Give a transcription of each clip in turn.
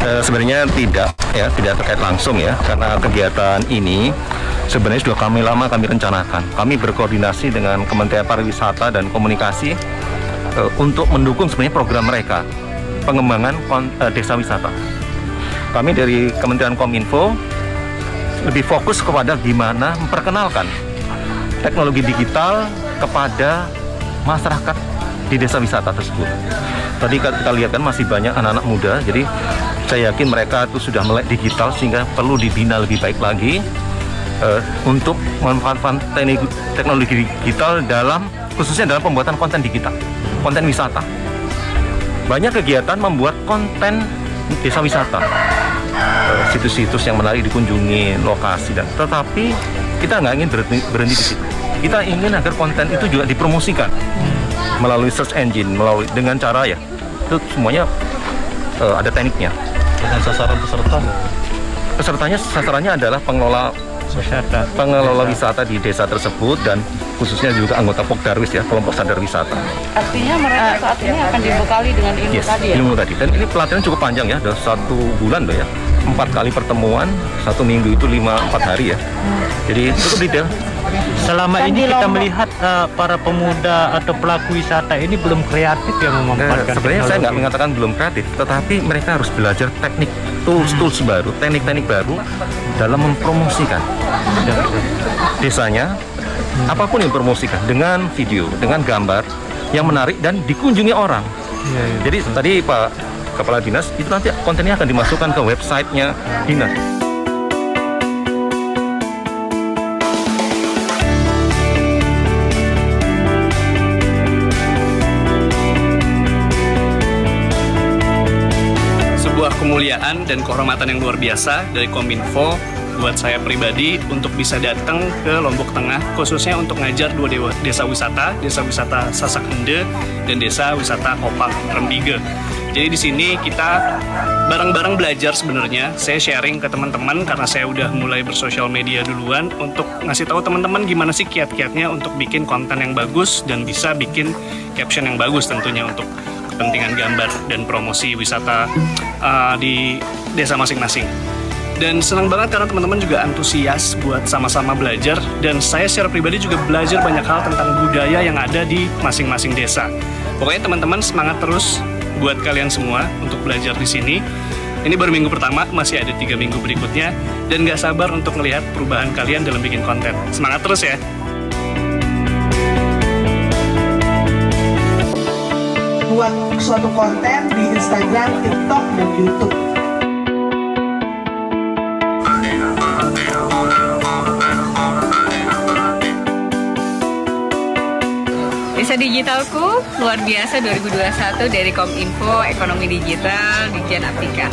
Sebenarnya tidak terkait langsung ya, karena kegiatan ini sebenarnya sudah lama kami rencanakan. Kami berkoordinasi dengan Kementerian Pariwisata dan Komunikasi untuk mendukung sebenarnya program mereka pengembangan desa wisata. Kami dari Kementerian Kominfo lebih fokus kepada gimana memperkenalkan teknologi digital kepada masyarakat di desa wisata tersebut. Tadi kita lihat kan masih banyak anak-anak muda, jadi saya yakin mereka itu sudah melek digital sehingga perlu dibina lebih baik lagi untuk memanfaatkan teknologi digital khususnya dalam pembuatan konten digital, konten wisata. Banyak kegiatan membuat konten desa wisata, situs-situs yang menarik dikunjungi, lokasi tetapi kita nggak ingin berhenti di situ. Kita ingin agar konten itu juga dipromosikan melalui search engine, dengan cara ya itu semuanya ada tekniknya. Dengan sasaran sasarannya adalah pengelola wisata di desa tersebut dan khususnya juga anggota Pokdarwis ya, kelompok sadar wisata. Artinya mereka saat ini akan dibekali dengan ilmu tadi ya? Ilmu tadi, dan ini pelatihan cukup panjang ya, udah 1 bulan loh ya, 4 kali pertemuan, 1 minggu itu 4 hari ya, jadi cukup detail. Selama ini kita melihat para pemuda atau pelaku wisata ini belum kreatif yang memanfaatkan sebenarnya saya nggak mengatakan belum kreatif, tetapi mereka harus belajar teknik, tools baru, teknik-teknik baru dalam mempromosikan desanya. Apapun yang dipromosikan dengan video, dengan gambar yang menarik dan dikunjungi orang. Jadi tadi Pak Kepala Dinas itu nanti kontennya akan dimasukkan ke websitenya dinas. Kemuliaan dan kehormatan yang luar biasa dari Kominfo buat saya pribadi untuk bisa datang ke Lombok Tengah, khususnya untuk ngajar 2 desa wisata Sasak Ende dan desa wisata Opang Rembige. Jadi di sini kita bareng-bareng belajar sebenarnya. Saya sharing ke teman-teman karena saya udah mulai bersosial media duluan untuk ngasih tahu teman-teman gimana sih kiat-kiatnya untuk bikin konten yang bagus dan bisa bikin caption yang bagus tentunya untuk kepentingan gambar dan promosi wisata di desa masing-masing. Dan senang banget karena teman-teman juga antusias buat sama-sama belajar, dan saya secara pribadi juga belajar banyak hal tentang budaya yang ada di masing-masing desa. Pokoknya teman-teman semangat terus buat kalian semua untuk belajar di sini. Ini baru minggu pertama, masih ada 3 minggu berikutnya, dan gak sabar untuk melihat perubahan kalian dalam bikin konten. Semangat terus ya! Buat suatu konten di Instagram, TikTok, dan YouTube. Desa Digitalku luar biasa 2021 dari Kominfo Ekonomi Digital Ditjen Aptika.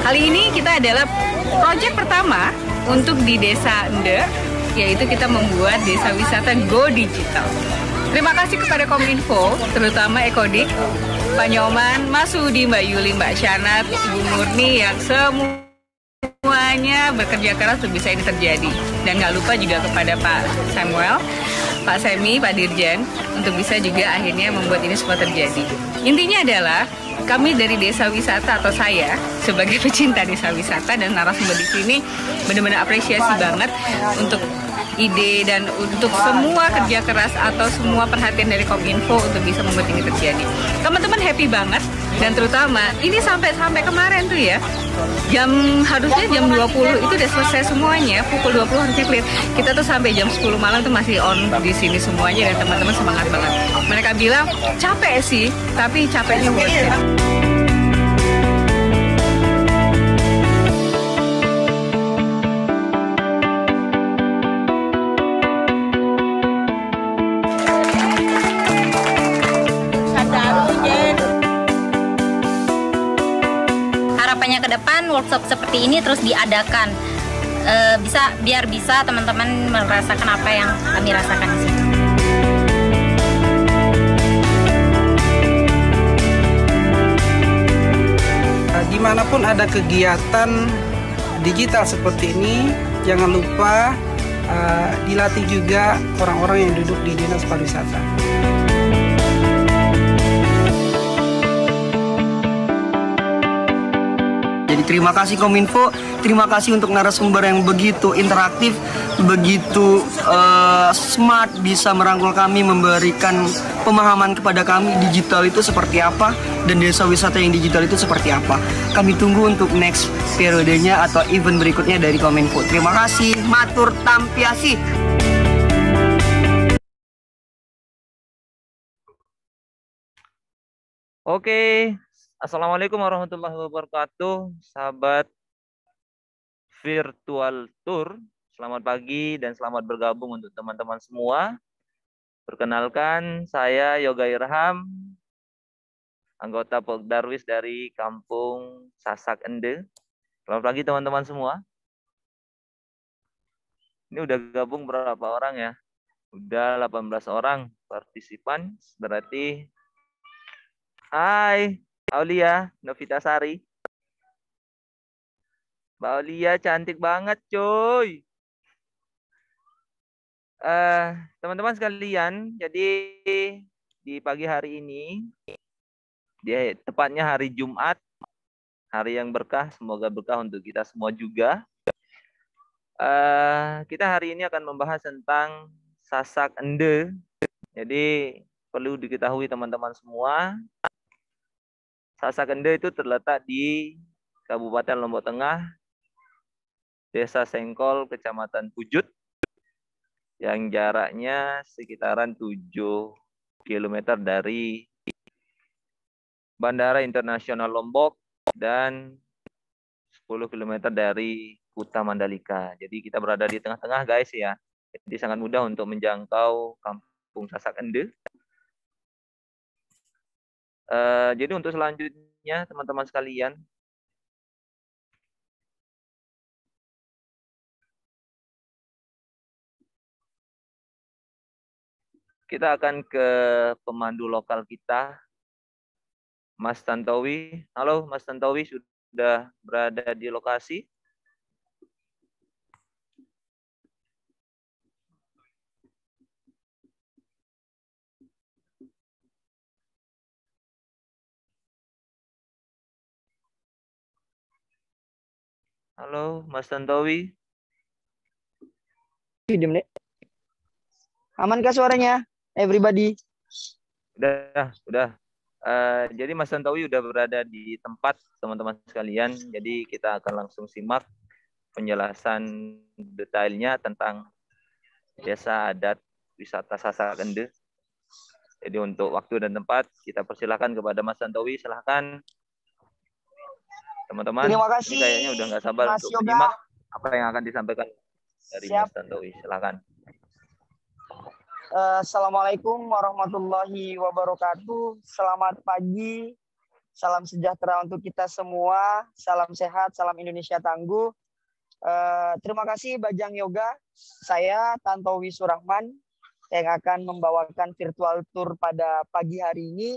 Kali ini kita adalah proyek pertama untuk di Desa Ende, yaitu kita membuat desa wisata Go Digital. Terima kasih kepada Kominfo, terutama Ekodik, Pak Nyoman, Mas Sudi, Mbak Yuli, Mbak Syanat, Ibu Murni yang semuanya bekerja keras untuk bisa ini terjadi. Dan nggak lupa juga kepada Pak Samuel, Pak Semi, Pak Dirjen, untuk bisa juga akhirnya membuat ini semua terjadi. Intinya adalah kami dari desa wisata, atau saya sebagai pecinta desa wisata dan narasumber di sini benar-benar apresiasi banget untuk ide dan untuk semua kerja keras atau semua perhatian dari Kominfo untuk bisa membuat ini terjadi. Teman-teman happy banget, dan terutama ini sampai kemarin tuh ya, harusnya jam 20 itu udah selesai semuanya, pukul 20 harusnya clear. Kita tuh sampai jam 10 malam tuh masih on di sini semuanya, dan teman-teman semangat banget. Mereka bilang capek sih, tapi capeknya worth it. Harapannya ke depan workshop seperti ini terus diadakan, biar bisa teman-teman merasakan apa yang kami rasakan di sini. Dimanapun ada kegiatan digital seperti ini, jangan lupa dilatih juga orang-orang yang duduk di Dinas Pariwisata. Terima kasih Kominfo, terima kasih untuk narasumber yang begitu interaktif, begitu smart, bisa merangkul kami, memberikan pemahaman kepada kami digital itu seperti apa dan desa wisata yang digital itu seperti apa. Kami tunggu untuk next periodenya atau event berikutnya dari Kominfo. Terima kasih, matur tampiasi. Oke, Assalamualaikum warahmatullahi wabarakatuh, sahabat virtual tour. Selamat pagi dan selamat bergabung untuk teman-teman semua. Perkenalkan, saya Yoga Irham, anggota Pokdarwis dari Kampung Sasak Ende. Selamat pagi teman-teman semua. Ini udah gabung berapa orang ya? Udah 18 orang partisipan, berarti hai, Aulia Novitasari. Mbak Aulia cantik banget, coy. Teman-teman sekalian, jadi di pagi hari ini, tepatnya hari Jumat, hari yang berkah, semoga berkah untuk kita semua juga. Kita hari ini akan membahas tentang Sasak Ende. Jadi perlu diketahui teman-teman semua, Sasak Ende itu terletak di Kabupaten Lombok Tengah, Desa Sengkol, Kecamatan Pujut, yang jaraknya sekitaran 7 km dari Bandara Internasional Lombok dan 10 km dari Kuta Mandalika. Jadi kita berada di tengah-tengah guys ya. Jadi sangat mudah untuk menjangkau Kampung Sasak Ende. Jadi untuk selanjutnya teman-teman sekalian, kita akan ke pemandu lokal kita, Mas Tantowi. Halo Mas Tantowi, sudah berada di lokasi? Halo, Mas Tantowi. Aman kah suaranya, everybody? Udah. Jadi Mas Tantowi udah berada di tempat teman-teman sekalian. Jadi kita akan langsung simak penjelasan detailnya tentang desa adat wisata Sasak Ende. Jadi untuk waktu dan tempat kita persilahkan kepada Mas Tantowi. Silahkan. Teman-teman, Terima kasih, ini kayaknya udah nggak sabar Mas untuk Yoga. menyimak apa yang akan disampaikan dari Siap. Mas Tantowi. Silakan. Assalamualaikum warahmatullahi wabarakatuh. Selamat pagi, salam sejahtera untuk kita semua. Salam sehat, salam Indonesia tangguh. Terima kasih Bajang Yoga. Saya Tantowi Surahman yang akan membawakan virtual tour pada pagi hari ini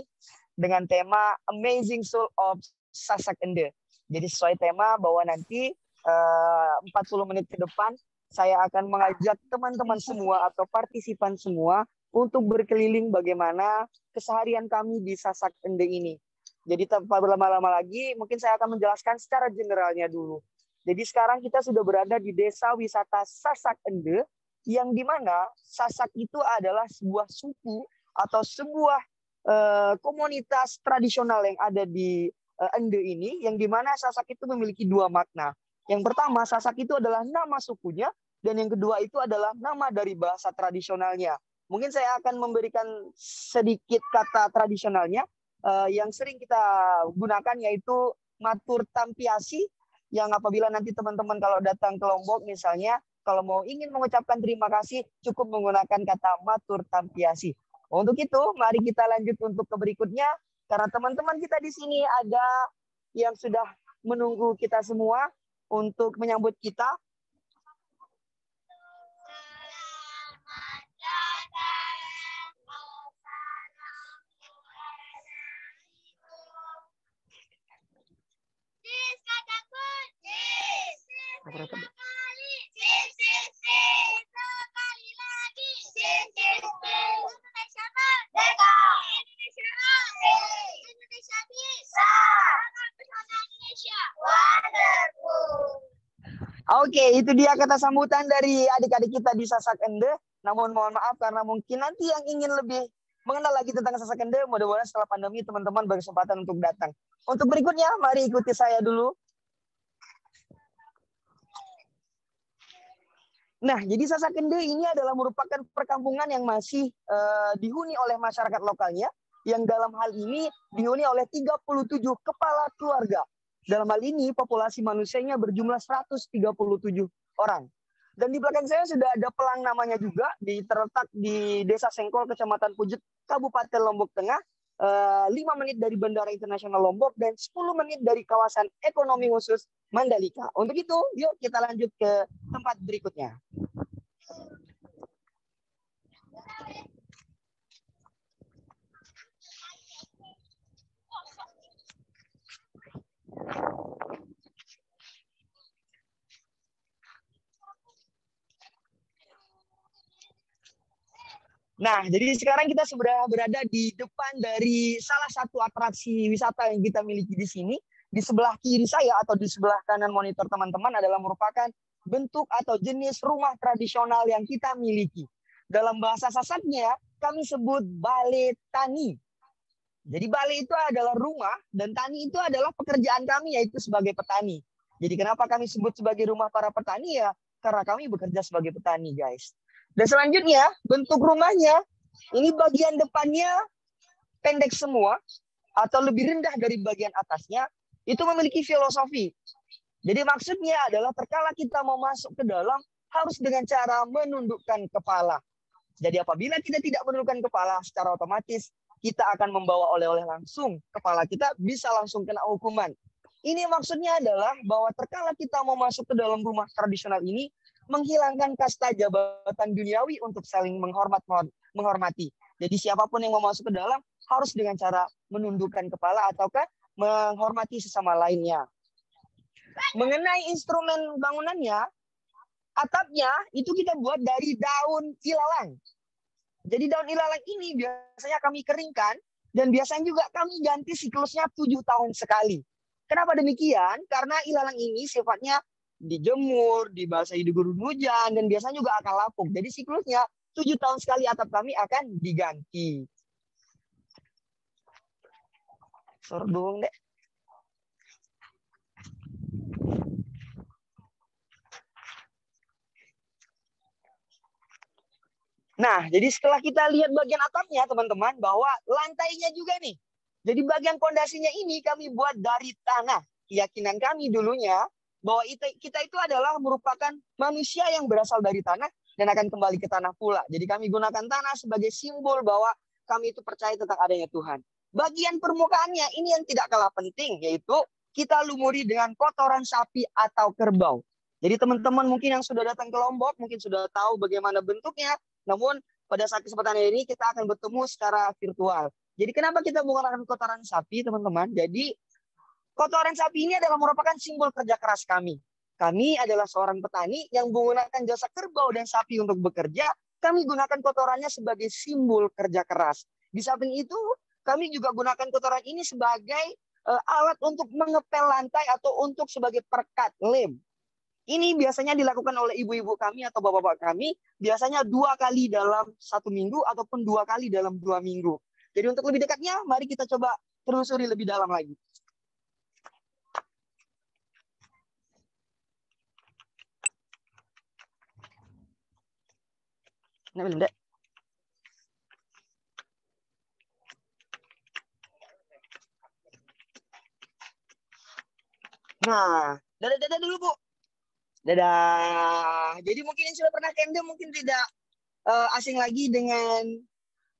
dengan tema Amazing Soul of Sasak Ende. Jadi sesuai tema bahwa nanti 40 menit ke depan saya akan mengajak teman-teman semua atau partisipan semua untuk berkeliling bagaimana keseharian kami di Sasak Ende ini. Jadi tanpa berlama-lama lagi, mungkin saya akan menjelaskan secara generalnya dulu. Jadi sekarang kita sudah berada di desa wisata Sasak Ende, yang dimana Sasak itu adalah sebuah suku atau sebuah komunitas tradisional yang ada di Ende ini, yang dimana Sasak itu memiliki dua makna. Yang pertama, Sasak itu adalah nama sukunya, dan yang kedua itu adalah nama dari bahasa tradisionalnya. Mungkin saya akan memberikan sedikit kata tradisionalnya yang sering kita gunakan, yaitu matur tampiasi, yang apabila nanti teman-teman kalau datang ke Lombok misalnya, kalau mau ingin mengucapkan terima kasih, cukup menggunakan kata matur tampiasi. Untuk itu, mari kita lanjut untuk ke berikutnya. Karena teman-teman kita di sini ada yang sudah menunggu kita semua untuk menyambut kita. Indonesia bisa. Indonesia. Oke, itu dia kata sambutan dari adik-adik kita di Sasak Ende. Namun mohon maaf karena mungkin nanti yang ingin lebih mengenal lagi tentang Sasak Ende, mudah-mudahan setelah pandemi teman-teman berkesempatan untuk datang. Untuk berikutnya, mari ikuti saya dulu. Nah, jadi Sasak Ende ini adalah merupakan perkampungan yang masih dihuni oleh masyarakat lokalnya, yang dalam hal ini dihuni oleh 37 kepala keluarga. Dalam hal ini populasi manusianya berjumlah 137 orang. Dan di belakang saya sudah ada pelang namanya juga, terletak di Desa Sengkol, Kecamatan Pujut, Kabupaten Lombok Tengah, 5 menit dari Bandara Internasional Lombok, dan 10 menit dari kawasan ekonomi khusus Mandalika. Untuk itu, yuk kita lanjut ke tempat berikutnya. Nah, jadi sekarang kita sudah berada di depan dari salah satu atraksi wisata yang kita miliki di sini. Di sebelah kiri saya atau di sebelah kanan monitor teman-teman adalah merupakan bentuk atau jenis rumah tradisional yang kita miliki. Dalam bahasa Sasaknya, kami sebut balai tani. Jadi balai itu adalah rumah dan tani itu adalah pekerjaan kami, yaitu sebagai petani. Jadi kenapa kami sebut sebagai rumah para petani ya? Karena kami bekerja sebagai petani, guys. Dan selanjutnya, bentuk rumahnya, ini bagian depannya pendek semua, atau lebih rendah dari bagian atasnya, itu memiliki filosofi. Jadi maksudnya adalah terkala kita mau masuk ke dalam, harus dengan cara menundukkan kepala. Jadi apabila kita tidak menundukkan kepala, secara otomatis kita akan membawa oleh-oleh langsung. Kepala kita bisa langsung kena hukuman. Ini maksudnya adalah bahwa terkala kita mau masuk ke dalam rumah tradisional ini, menghilangkan kasta jabatan duniawi untuk saling menghormati. Jadi siapapun yang mau masuk ke dalam harus dengan cara menundukkan kepala ataukah menghormati sesama lainnya. Mengenai instrumen bangunannya, atapnya itu kita buat dari daun ilalang. Jadi daun ilalang ini biasanya kami keringkan dan biasanya juga kami ganti siklusnya 7 tahun sekali. Kenapa demikian? Karena ilalang ini sifatnya dijemur, dibasahi di gurun hujan, dan biasanya juga akan lapuk. Jadi siklusnya 7 tahun sekali atap kami akan diganti. Sordung deh. Nah, jadi setelah kita lihat bagian atapnya, teman-teman, bahwa lantainya juga nih. Jadi bagian pondasinya ini kami buat dari tanah. Keyakinan kami dulunya, bahwa kita itu adalah merupakan manusia yang berasal dari tanah dan akan kembali ke tanah pula. Jadi kami gunakan tanah sebagai simbol bahwa kami itu percaya tentang adanya Tuhan. Bagian permukaannya ini yang tidak kalah penting, yaitu kita lumuri dengan kotoran sapi atau kerbau. Jadi teman-teman mungkin yang sudah datang ke Lombok mungkin sudah tahu bagaimana bentuknya, namun pada saat kesempatan ini kita akan bertemu secara virtual. Jadi kenapa kita menggunakan kotoran sapi, teman-teman? Jadi kotoran sapi ini adalah merupakan simbol kerja keras kami. Kami adalah seorang petani yang menggunakan jasa kerbau dan sapi untuk bekerja. Kami gunakan kotorannya sebagai simbol kerja keras. Di samping itu, kami juga gunakan kotoran ini sebagai alat untuk mengepel lantai atau untuk sebagai perekat lem. Ini biasanya dilakukan oleh ibu-ibu kami atau bapak-bapak kami, biasanya 2 kali dalam 1 minggu ataupun 2 kali dalam 2 minggu. Jadi untuk lebih dekatnya, mari kita coba telusuri lebih dalam lagi. Nah, belum deh. Nah, dadah dulu, Bu. Dadah. Jadi mungkin yang sudah pernah ke Ende mungkin tidak asing lagi dengan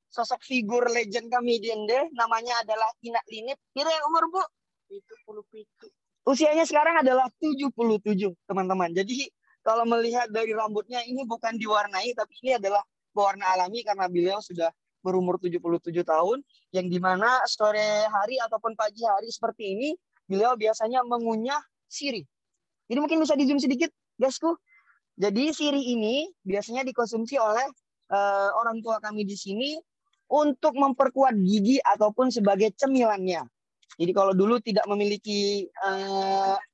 sosok figur legend kami di Ende. Namanya adalah Inak Linip. Kira umur, Bu? 77. Usianya sekarang adalah 77, teman-teman. Jadi kalau melihat dari rambutnya ini bukan diwarnai, tapi ini adalah pewarna alami karena beliau sudah berumur 77 tahun, yang dimana sore hari ataupun pagi hari seperti ini, beliau biasanya mengunyah sirih. Jadi mungkin bisa di-zoom sedikit, guysku. Jadi sirih ini biasanya dikonsumsi oleh orang tua kami di sini untuk memperkuat gigi ataupun sebagai cemilannya. Jadi kalau dulu tidak memiliki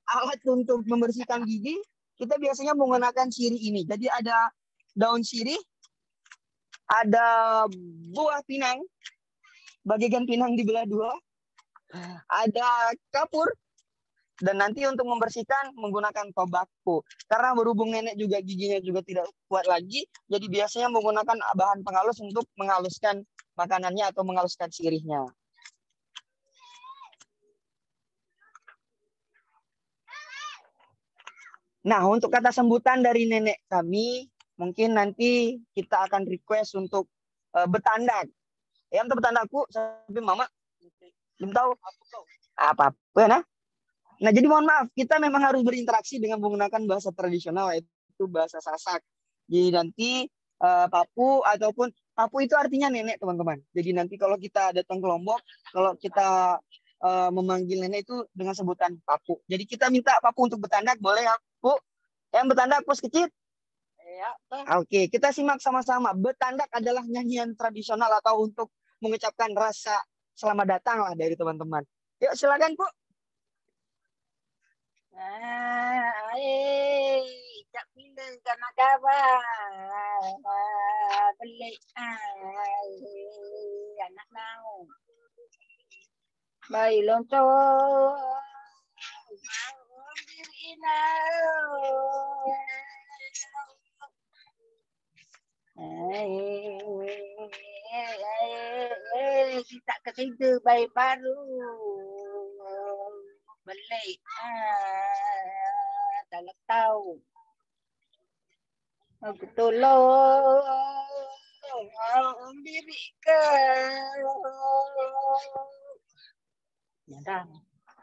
alat untuk membersihkan gigi, kita biasanya menggunakan sirih ini. Jadi ada daun sirih, ada buah pinang, bagian pinang dibelah dua, ada kapur, dan nanti untuk membersihkan menggunakan tobacco. Karena berhubung nenek juga giginya juga tidak kuat lagi, jadi biasanya menggunakan bahan penghalus untuk menghaluskan makanannya atau menghaluskan sirihnya. Nah, untuk kata sambutan dari nenek kami, mungkin nanti kita akan request untuk bertandak. Ya, untuk bertandakku, sampai mama belum tahu apa-apa. Nah, jadi mohon maaf, kita memang harus berinteraksi dengan menggunakan bahasa tradisional, yaitu bahasa Sasak. Jadi nanti papu ataupun papu itu artinya nenek, teman-teman. Jadi nanti kalau kita datang ke Lombok, kalau kita memanggil nenek itu dengan sebutan papu. Jadi kita minta papu untuk bertandak, boleh ya, Bu? Yang bertandak pos kecil? Ya. Oke, kita simak sama-sama. Bertandak adalah nyanyian tradisional atau untuk mengucapkan rasa selamat datang lah dari teman-teman. Yuk, silakan, Bu. Cak pindah karena kawan beli anak mau bayi lontong kita ke situ bayi baru beli tak tahu aku tolong diri ke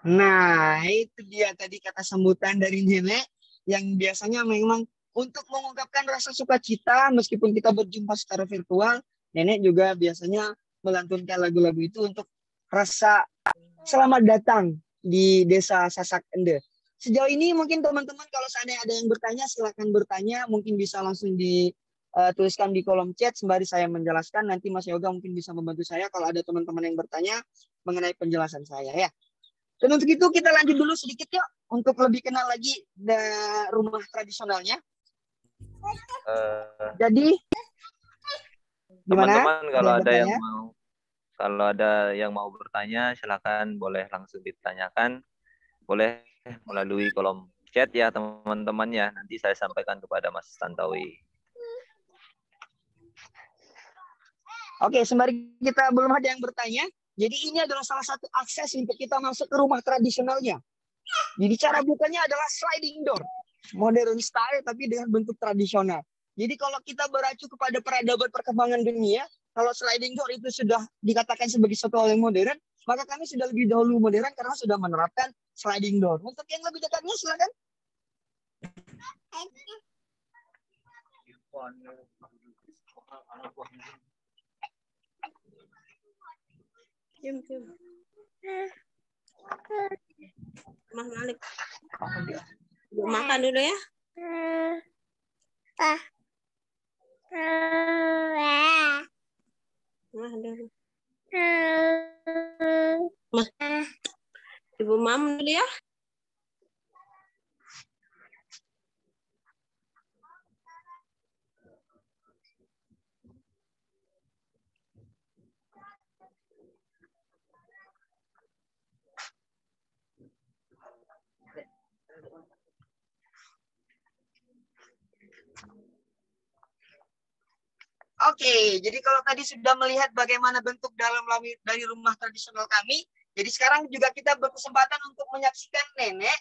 Nah, itu dia tadi kata sambutan dari nenek yang biasanya memang untuk mengungkapkan rasa sukacita meskipun kita berjumpa secara virtual, nenek juga biasanya melantunkan lagu-lagu itu untuk rasa selamat datang di Desa Sasak Ende. Sejauh ini mungkin teman-teman kalau seandainya ada yang bertanya, silakan bertanya, mungkin bisa langsung dituliskan di kolom chat sembari saya menjelaskan. Nanti Mas Yoga mungkin bisa membantu saya kalau ada teman-teman yang bertanya mengenai penjelasan saya ya. Dan untuk itu kita lanjut dulu sedikit yuk untuk lebih kenal lagi rumah tradisionalnya. Jadi gimana? Teman-teman kalau ada yang mau bertanya silakan boleh langsung ditanyakan. Boleh melalui kolom chat ya teman-teman ya. Nanti saya sampaikan kepada Mas Tantowi. Oke, sembari kita belum ada yang bertanya. Jadi ini adalah salah satu akses untuk kita masuk ke rumah tradisionalnya. Jadi cara bukanya adalah sliding door. Modern style tapi dengan bentuk tradisional. Jadi kalau kita beracu kepada peradaban perkembangan dunia, kalau sliding door itu sudah dikatakan sebagai suatu hal yang modern, maka kami sudah lebih dahulu modern karena sudah menerapkan sliding door. Untuk yang lebih dekatnya silakan. Mas Malik. Makan dulu ya. Makan dulu. Mas. Ibu Mam dulu ya. Oke, jadi kalau tadi sudah melihat bagaimana bentuk dalam dari rumah tradisional kami, jadi sekarang juga kita berkesempatan untuk menyaksikan nenek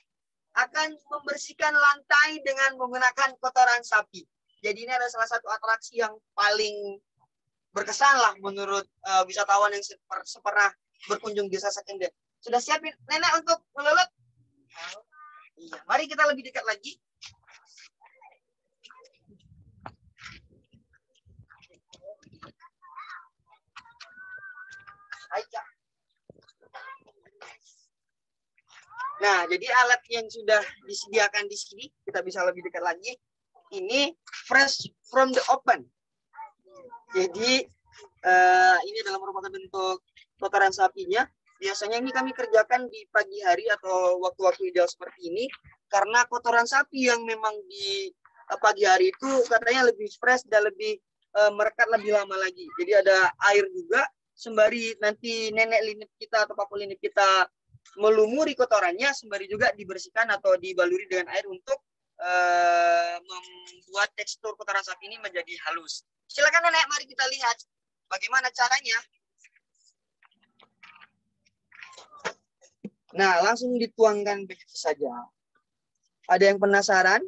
akan membersihkan lantai dengan menggunakan kotoran sapi. Jadi ini adalah salah satu atraksi yang paling berkesan lah menurut wisatawan yang pernah berkunjung di Sasak Ende. Sudah siap nenek untuk melelot? Iya, mari kita lebih dekat lagi. Nah, jadi alat yang sudah disediakan di sini, kita bisa lebih dekat lagi. Ini fresh from the open. Jadi, ini adalah merupakan bentuk kotoran sapinya. Biasanya ini kami kerjakan di pagi hari atau waktu-waktu ideal seperti ini. karena kotoran sapi yang memang di pagi hari itu katanya lebih fresh dan lebih merekat lebih lama lagi. Jadi ada air juga, sembari nanti nenek linip kita atau papu linip kita melumuri kotorannya, sembari juga dibersihkan atau dibaluri dengan air untuk membuat tekstur kotoran sapi ini menjadi halus. Silakan nenek, mari kita lihat bagaimana caranya. Nah, langsung dituangkan begitu saja. Ada yang penasaran?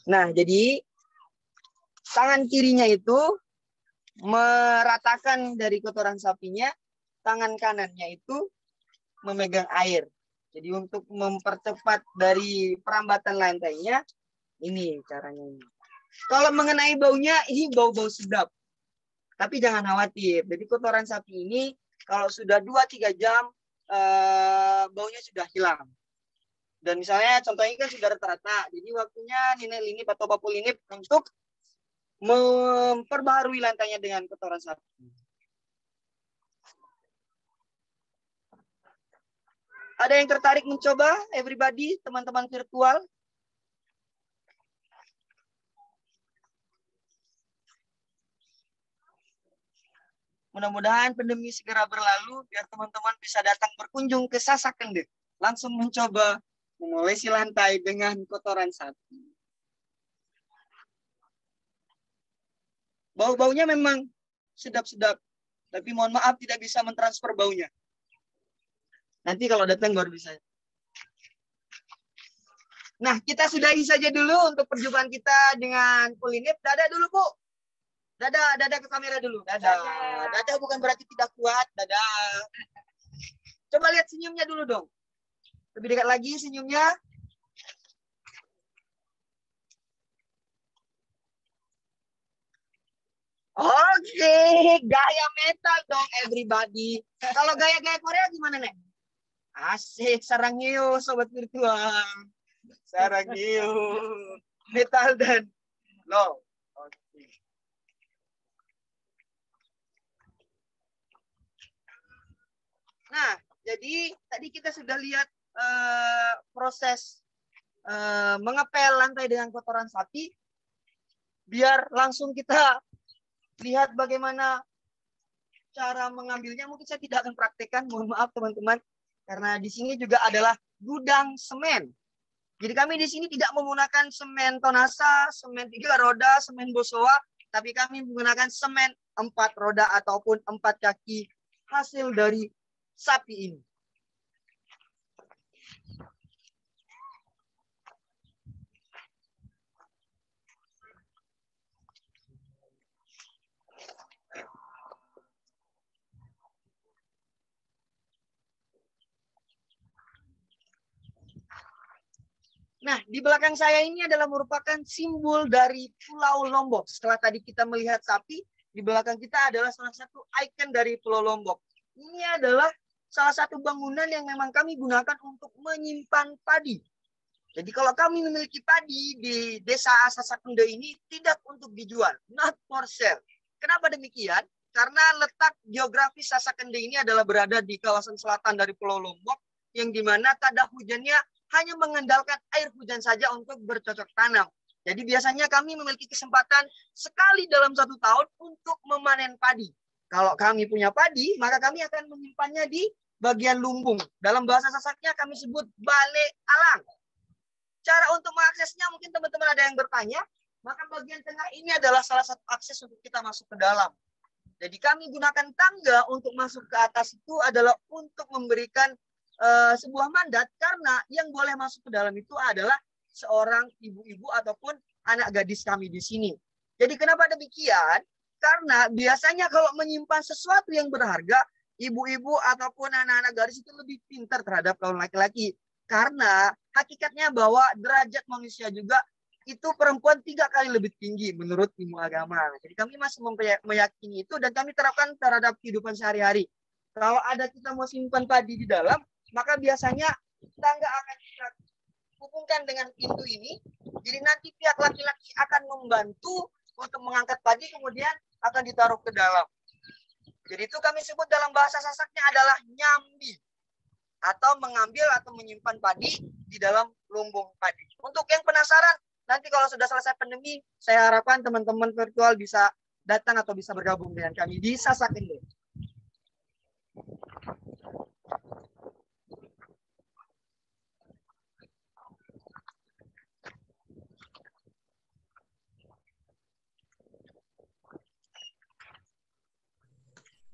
Nah, jadi tangan kirinya itu meratakan dari kotoran sapinya, tangan kanannya itu memegang air. Jadi untuk mempercepat dari perambatan lantainya, ini caranya ini. Kalau mengenai baunya, ini bau-bau sedap. Tapi jangan khawatir. Jadi kotoran sapi ini kalau sudah 2-3 jam, baunya sudah hilang. Dan misalnya contohnya kan sudah rata-rata. Jadi waktunya nenek linip atau papu linip untuk memperbaharui lantainya dengan kotoran sapi. Ada yang tertarik mencoba? Everybody, teman-teman virtual. Mudah-mudahan pandemi segera berlalu biar teman-teman bisa datang berkunjung ke Sasak Kendit. Langsung mencoba mengolesi lantai dengan kotoran sapi. Bau-baunya memang sedap-sedap. Tapi mohon maaf tidak bisa mentransfer baunya. Nanti kalau datang baru bisa. Nah, kita sudahi saja dulu untuk perjumpaan kita dengan Pulinip. Dadah dulu, Bu. Dadah ke kamera dulu. Dadah. Dadah bukan berarti tidak kuat. Dadah. Coba lihat senyumnya dulu dong. Lebih dekat lagi senyumnya. Oke, gaya metal dong everybody. Kalau gaya-gaya Korea gimana, Nek? Asik, sarangyo sobat virtual. Sarangyo. Metal dan low. Oke. Nah, jadi tadi kita sudah lihat proses mengepel lantai dengan kotoran sapi. Biar langsung kita lihat bagaimana cara mengambilnya. Mungkin saya tidak akan praktekkan, mohon maaf teman-teman. Karena di sini juga adalah gudang semen. Jadi kami di sini tidak menggunakan semen Tonasa, semen 3 roda, semen Bosowa, tapi kami menggunakan semen 4 roda ataupun 4 kaki hasil dari sapi ini. Nah, di belakang saya ini adalah merupakan simbol dari Pulau Lombok. Setelah tadi kita melihat sapi, di belakang kita adalah salah satu ikon dari Pulau Lombok. Ini adalah salah satu bangunan yang memang kami gunakan untuk menyimpan padi. Jadi kalau kami memiliki padi di desa Sasakende ini tidak untuk dijual, not for sale. Kenapa demikian? Karena letak geografis Sasakende ini adalah berada di kawasan selatan dari Pulau Lombok, yang dimana kadar hujannya hanya mengandalkan air hujan saja untuk bercocok tanam. Jadi biasanya kami memiliki kesempatan sekali dalam 1 tahun untuk memanen padi. Kalau kami punya padi, maka kami akan menyimpannya di bagian lumbung. Dalam bahasa Sasaknya kami sebut bale alang. Cara untuk mengaksesnya mungkin teman-teman ada yang bertanya, maka bagian tengah ini adalah salah satu akses untuk kita masuk ke dalam. Jadi kami gunakan tangga untuk masuk ke atas itu adalah untuk memberikan sebuah mandat, karena yang boleh masuk ke dalam itu adalah seorang ibu-ibu ataupun anak gadis kami di sini. Jadi kenapa demikian? Karena biasanya kalau menyimpan sesuatu yang berharga, ibu-ibu ataupun anak-anak gadis itu lebih pintar terhadap kaum laki-laki. Karena hakikatnya bahwa derajat manusia juga itu perempuan 3 kali lebih tinggi menurut ilmu agama. Jadi kami masih meyakini itu dan kami terapkan terhadap kehidupan sehari-hari. Kalau ada kita mau simpan padi di dalam, maka biasanya tangga akan kita hubungkan dengan pintu ini. Jadi nanti pihak laki-laki akan membantu untuk mengangkat padi, kemudian akan ditaruh ke dalam. Jadi itu kami sebut dalam bahasa Sasaknya adalah nyambi, atau mengambil atau menyimpan padi di dalam lumbung padi. Untuk yang penasaran, nanti kalau sudah selesai pandemi, saya harapkan teman-teman virtual bisa datang atau bisa bergabung dengan kami di Sasak Indo.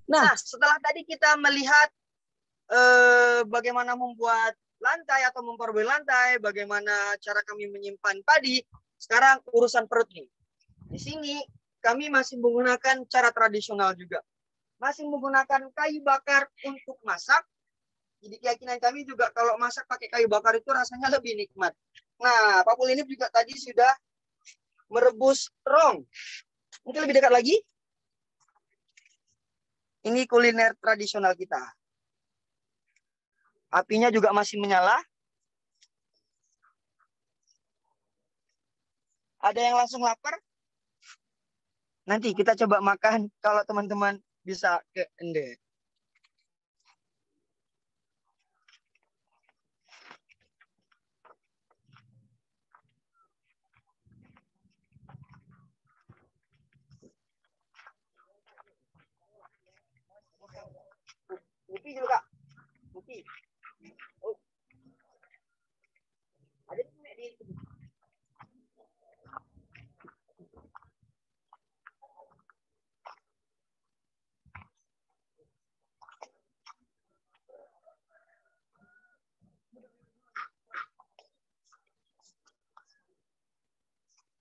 Nah, setelah tadi kita melihat bagaimana membuat lantai atau memperbaiki lantai, bagaimana cara kami menyimpan padi, sekarang urusan perut nih. Di sini kami masih menggunakan cara tradisional juga. Masih menggunakan kayu bakar untuk masak. Jadi keyakinan kami juga kalau masak pakai kayu bakar itu rasanya lebih nikmat. Nah, Pak Pul ini juga tadi sudah merebus terong. Mungkin lebih dekat lagi. Ini kuliner tradisional kita. Apinya juga masih menyala. Ada yang langsung lapar? Nanti kita coba makan kalau teman-teman bisa ke Ende. Mupi dulu, Kak. Mupi. Oh. Ada di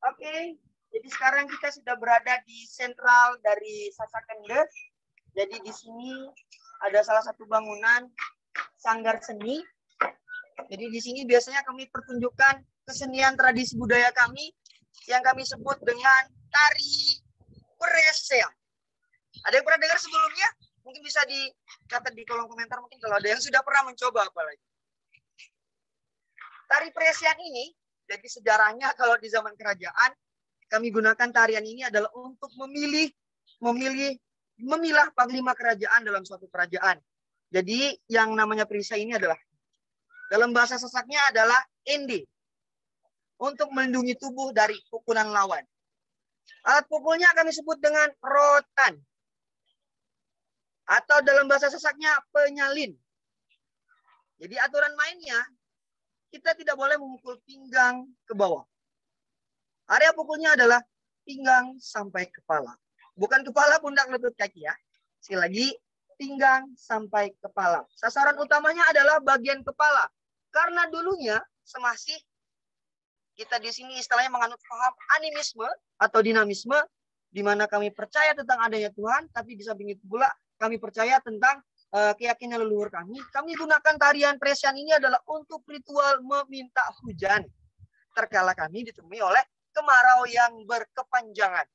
Oke, jadi sekarang kita sudah berada di sentral dari Sasak Ende. Jadi di sini ada salah satu bangunan sanggar seni. Jadi di sini biasanya kami pertunjukkan kesenian tradisi budaya kami yang kami sebut dengan tari presean. Ada yang pernah dengar sebelumnya? Mungkin bisa dicatat di kolom komentar mungkin kalau ada yang sudah pernah mencoba apalagi. Tari presean ini, jadi sejarahnya kalau di zaman kerajaan kami gunakan tarian ini adalah untuk memilah panglima kerajaan dalam suatu kerajaan. Jadi yang namanya perisai ini adalah dalam bahasa Sasaknya adalah ende, untuk melindungi tubuh dari pukulan lawan. Alat pukulnya kami sebut dengan rotan, atau dalam bahasa Sasaknya penyalin. Jadi aturan mainnya, kita tidak boleh memukul pinggang ke bawah. Area pukulnya adalah pinggang sampai kepala. Bukan kepala, pundak, lutut, kaki ya. Sekali lagi, pinggang sampai kepala. Sasaran utamanya adalah bagian kepala. Karena dulunya semasih kita di sini istilahnya menganut paham animisme atau dinamisme, di mana kami percaya tentang adanya Tuhan, tapi di samping itu pula kami percaya tentang keyakinan leluhur kami. Kami gunakan tarian presean ini adalah untuk ritual meminta hujan. Terkala kami ditemui oleh kemarau yang berkepanjangan.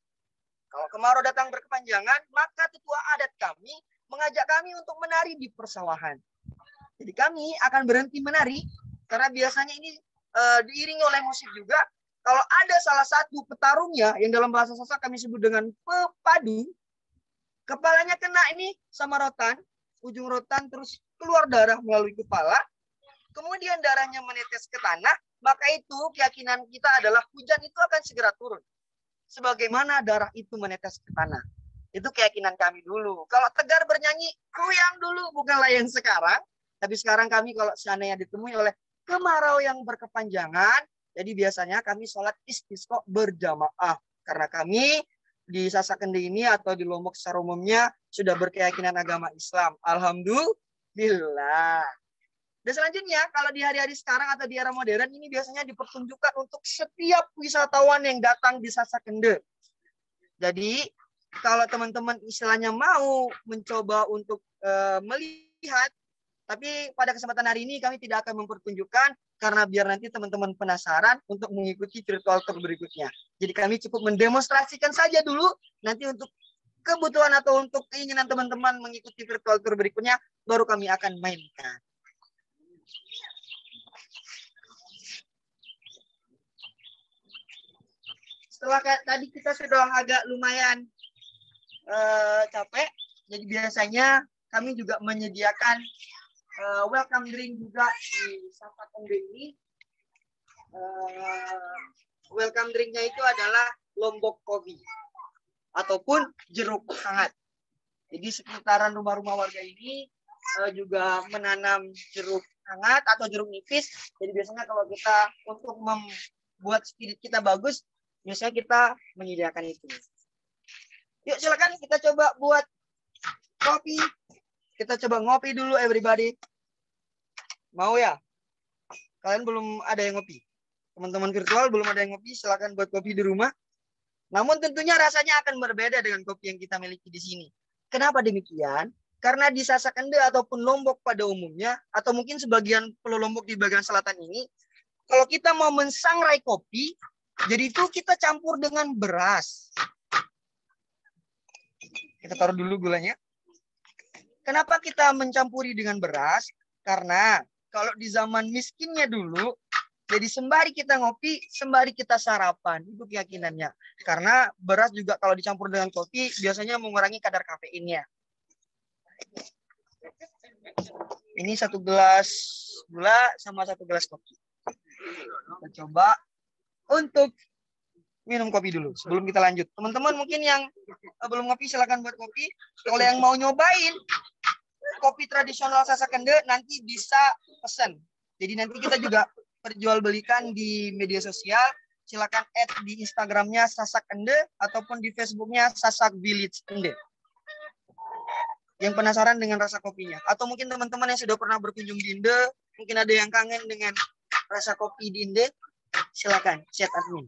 Kalau kemarau datang berkepanjangan, maka tetua adat kami mengajak kami untuk menari di persawahan. Jadi kami akan berhenti menari, karena biasanya ini diiringi oleh musik juga. Kalau ada salah satu petarungnya, yang dalam bahasa Sasak kami sebut dengan pepadu, kepalanya kena ini sama rotan, ujung rotan terus keluar darah melalui kepala, kemudian darahnya menetes ke tanah, maka itu keyakinan kita adalah hujan itu akan segera turun. Sebagaimana darah itu menetes ke tanah. Itu keyakinan kami dulu. Kalau Tegar bernyanyi, kuyang dulu, bukanlah yang sekarang. Tapi sekarang kami kalau seandainya ditemui oleh kemarau yang berkepanjangan, jadi biasanya kami sholat istisqa berjamaah. Karena kami di Sasak Ende ini atau di Lombok secara umumnya sudah berkeyakinan agama Islam. Alhamdulillah. Dan selanjutnya, kalau di hari-hari sekarang atau di era modern, ini biasanya dipertunjukkan untuk setiap wisatawan yang datang di Sasak Kende. Jadi, kalau teman-teman istilahnya mau mencoba untuk melihat, tapi pada kesempatan hari ini kami tidak akan mempertunjukkan, karena biar nanti teman-teman penasaran untuk mengikuti virtual tour berikutnya. Jadi kami cukup mendemonstrasikan saja dulu, nanti untuk kebutuhan atau untuk keinginan teman-teman mengikuti virtual tour berikutnya, baru kami akan mainkan. Setelah tadi kita sudah agak lumayan capek, jadi biasanya kami juga menyediakan welcome drink juga di Sasak Kende ini. Welcome drinknya itu adalah lombok kopi ataupun jeruk hangat. Jadi sekitaran rumah-rumah warga ini juga menanam jeruk hangat atau jeruk nipis. Jadi biasanya kalau kita untuk membuat spirit kita bagus, biasanya kita menyediakan itu. Yuk silakan kita coba buat kopi. Kita coba ngopi dulu everybody. Mau ya? Kalian belum ada yang ngopi? Teman-teman virtual belum ada yang ngopi, silakan buat kopi di rumah. Namun tentunya rasanya akan berbeda dengan kopi yang kita miliki di sini. Kenapa demikian? Karena di Sasak Kende ataupun Lombok pada umumnya, atau mungkin sebagian Pulau Lombok di bagian selatan ini, kalau kita mau mensangrai kopi, jadi itu kita campur dengan beras. Kita taruh dulu gulanya. Kenapa kita mencampuri dengan beras? Karena kalau di zaman miskinnya dulu, jadi sembari kita ngopi, sembari kita sarapan. Itu keyakinannya. Karena beras juga kalau dicampur dengan kopi, biasanya mengurangi kadar kafeinnya. Ini 1 gelas gula sama 1 gelas kopi. Kita coba untuk minum kopi dulu sebelum kita lanjut. Teman-teman mungkin yang belum ngopi silakan buat kopi. Kalau yang mau nyobain kopi tradisional Sasak Kende nanti bisa pesan. Jadi nanti kita juga perjualbelikan di media sosial. Silakan add di Instagramnya Sasak Kende ataupun di Facebooknya Sasak Village Kende. Yang penasaran dengan rasa kopinya. Atau mungkin teman-teman yang sudah pernah berkunjung di Inde, mungkin ada yang kangen dengan rasa kopi di Inde, silakan chat admin.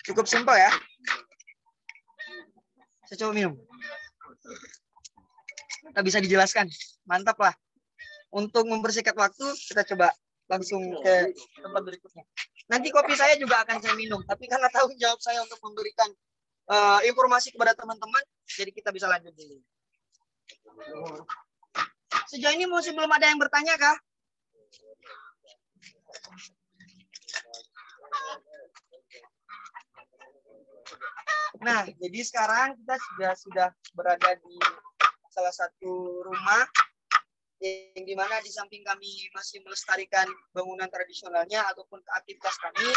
Cukup simpel ya. Saya coba minum. Tak bisa dijelaskan. Mantap lah. Untuk mempersingkat waktu, kita coba langsung ke tempat berikutnya. Nanti kopi saya juga akan saya minum. Tapi karena tanggung jawab saya untuk memberikan informasi kepada teman-teman, jadi kita bisa lanjut dulu. Sejauh ini masih belum ada yang bertanya kah? Nah, jadi sekarang kita sudah berada di salah satu rumah yang dimana di samping kami masih melestarikan bangunan tradisionalnya ataupun aktivitas kami.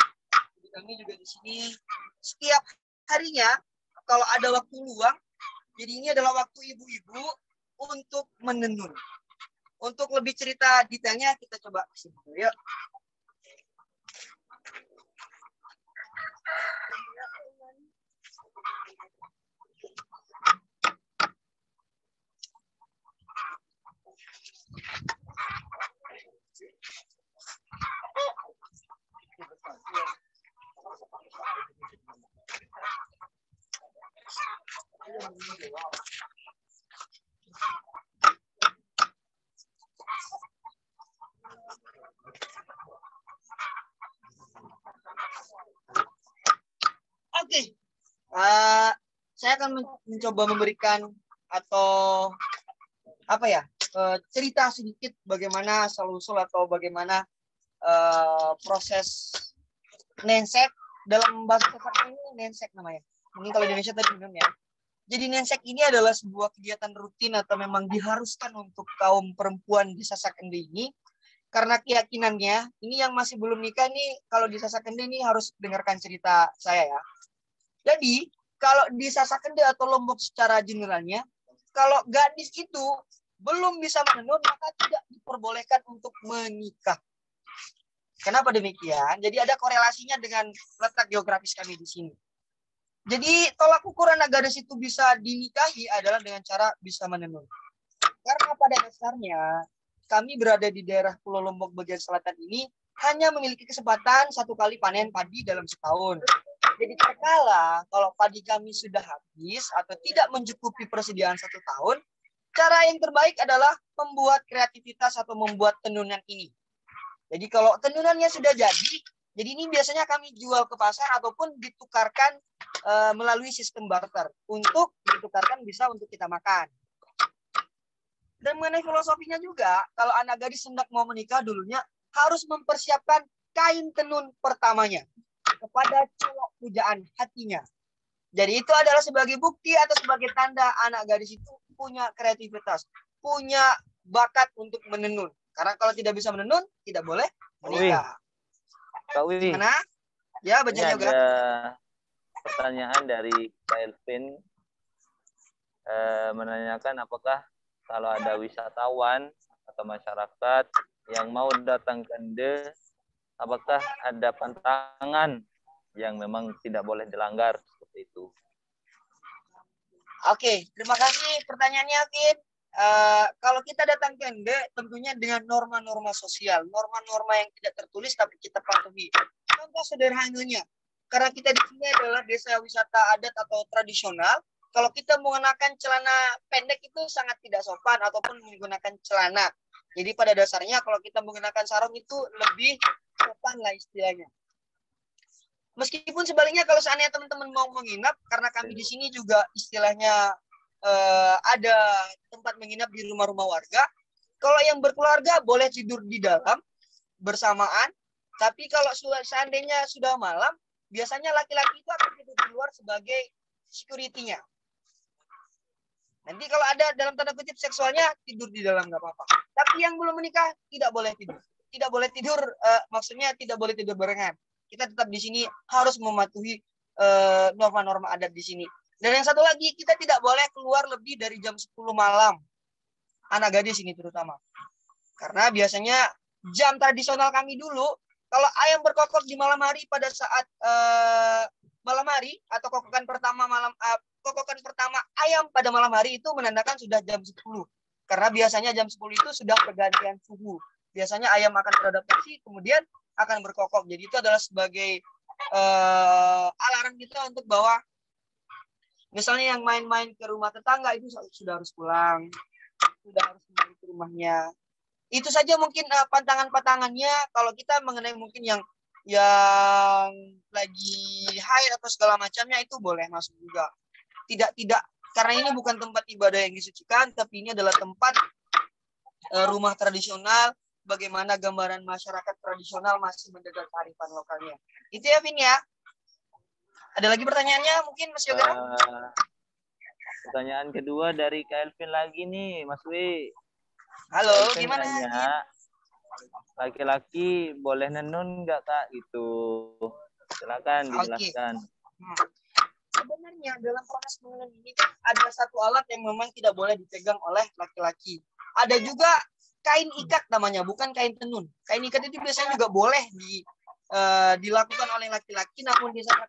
Jadi kami juga di sini setiap harinya kalau ada waktu luang, jadi ini adalah waktu ibu-ibu untuk menenun. Untuk lebih cerita detailnya kita coba kesini dulu yuk. Oke, saya akan mencoba memberikan atau apa ya cerita sedikit bagaimana asal-usul atau bagaimana proses nensek dalam bahasa Sasak ini nensek namanya. Mungkin kalau di Indonesia tadi minum ya. Jadi nensek ini adalah sebuah kegiatan rutin atau memang diharuskan untuk kaum perempuan di Sasak Kende ini. Karena keyakinannya, ini yang masih belum nikah nih, kalau di Sasak Kende ini harus dengarkan cerita saya ya. Jadi, kalau di Sasak Kende atau Lombok secara generalnya, kalau gadis itu belum bisa menenun, maka tidak diperbolehkan untuk menikah. Kenapa demikian? Jadi ada korelasinya dengan letak geografis kami di sini. Jadi tolak ukur anak gadis itu bisa dinikahi adalah dengan cara bisa menenun. Karena pada dasarnya kami berada di daerah Pulau Lombok bagian selatan ini hanya memiliki kesempatan 1 kali panen padi dalam setahun. Jadi terkala kalau padi kami sudah habis atau tidak mencukupi persediaan 1 tahun, cara yang terbaik adalah membuat kreativitas atau membuat tenunan ini. Jadi kalau tenunannya sudah jadi ini biasanya kami jual ke pasar ataupun ditukarkan melalui sistem barter. Untuk ditukarkan bisa untuk kita makan. Dan mengenai filosofinya juga, kalau anak gadis hendak mau menikah dulunya harus mempersiapkan kain tenun pertamanya kepada cowok pujaan hatinya. Jadi itu adalah sebagai bukti atau sebagai tanda anak gadis itu punya kreativitas, punya bakat untuk menenun. Karena kalau tidak bisa menenun, tidak boleh menikah. Kak Wi, gimana? Ya, baca ini juga. ada pertanyaan dari Kak Elvin menanyakan apakah kalau ada wisatawan atau masyarakat yang mau datang ke Ende, apakah ada pantangan yang memang tidak boleh dilanggar seperti itu? Oke, terima kasih pertanyaannya, Vin. Kalau kita datang ke Ende, tentunya dengan norma-norma sosial, norma-norma yang tidak tertulis tapi kita patuhi. Contoh sederhananya, karena kita di sini adalah desa wisata adat atau tradisional, kalau kita menggunakan celana pendek itu sangat tidak sopan ataupun menggunakan celana. Jadi pada dasarnya kalau kita menggunakan sarung itu lebih sopan lah istilahnya. Meskipun sebaliknya kalau seandainya teman-teman mau menginap, karena kami di sini juga istilahnya ada tempat menginap di rumah-rumah warga. Kalau yang berkeluarga boleh tidur di dalam bersamaan. Tapi kalau seandainya sudah malam, biasanya laki-laki itu akan tidur di luar sebagai security-nya. Nanti kalau ada dalam tanda kutip seksualnya, tidur di dalam nggak apa-apa. Tapi yang belum menikah tidak boleh tidur. Tidak boleh tidur, maksudnya tidak boleh tidur barengan. Kita tetap di sini harus mematuhi norma-norma adat di sini. Dan yang satu lagi, kita tidak boleh keluar lebih dari jam 10 malam. Anak gadis ini terutama. Karena biasanya jam tradisional kami dulu, kalau ayam berkokok di malam hari pada saat malam hari atau kokokan pertama ayam pada malam hari itu menandakan sudah jam 10. Karena biasanya jam 10 itu sudah pergantian suhu. Biasanya ayam akan beradaptasi, kemudian akan berkokok. Jadi itu adalah sebagai alarm kita untuk bahwa misalnya yang main-main ke rumah tetangga itu sudah harus pulang, sudah harus kembali ke rumahnya. Itu saja mungkin pantangan-pantangannya. Kalau kita mengenai mungkin yang lagi haid atau segala macamnya itu boleh masuk juga. Tidak karena ini bukan tempat ibadah yang disucikan, tapi ini adalah tempat rumah tradisional. Bagaimana gambaran masyarakat tradisional masih menjaga kearifan lokalnya. Itu ya, Vin ya. Ada lagi pertanyaannya mungkin Mas Yoga? Pertanyaan kedua dari Kak Elvin lagi nih, Mas Wi. Halo, Elvin gimana? Tanya, laki-laki boleh nenun nggak Kak? Itu silakan dijelaskan. Sebenarnya dalam proses menenun ini kan ada satu alat yang memang tidak boleh dipegang oleh laki-laki. Ada juga kain ikat namanya, bukan kain tenun. Kain ikat itu biasanya juga boleh dilakukan oleh laki-laki, namun di sana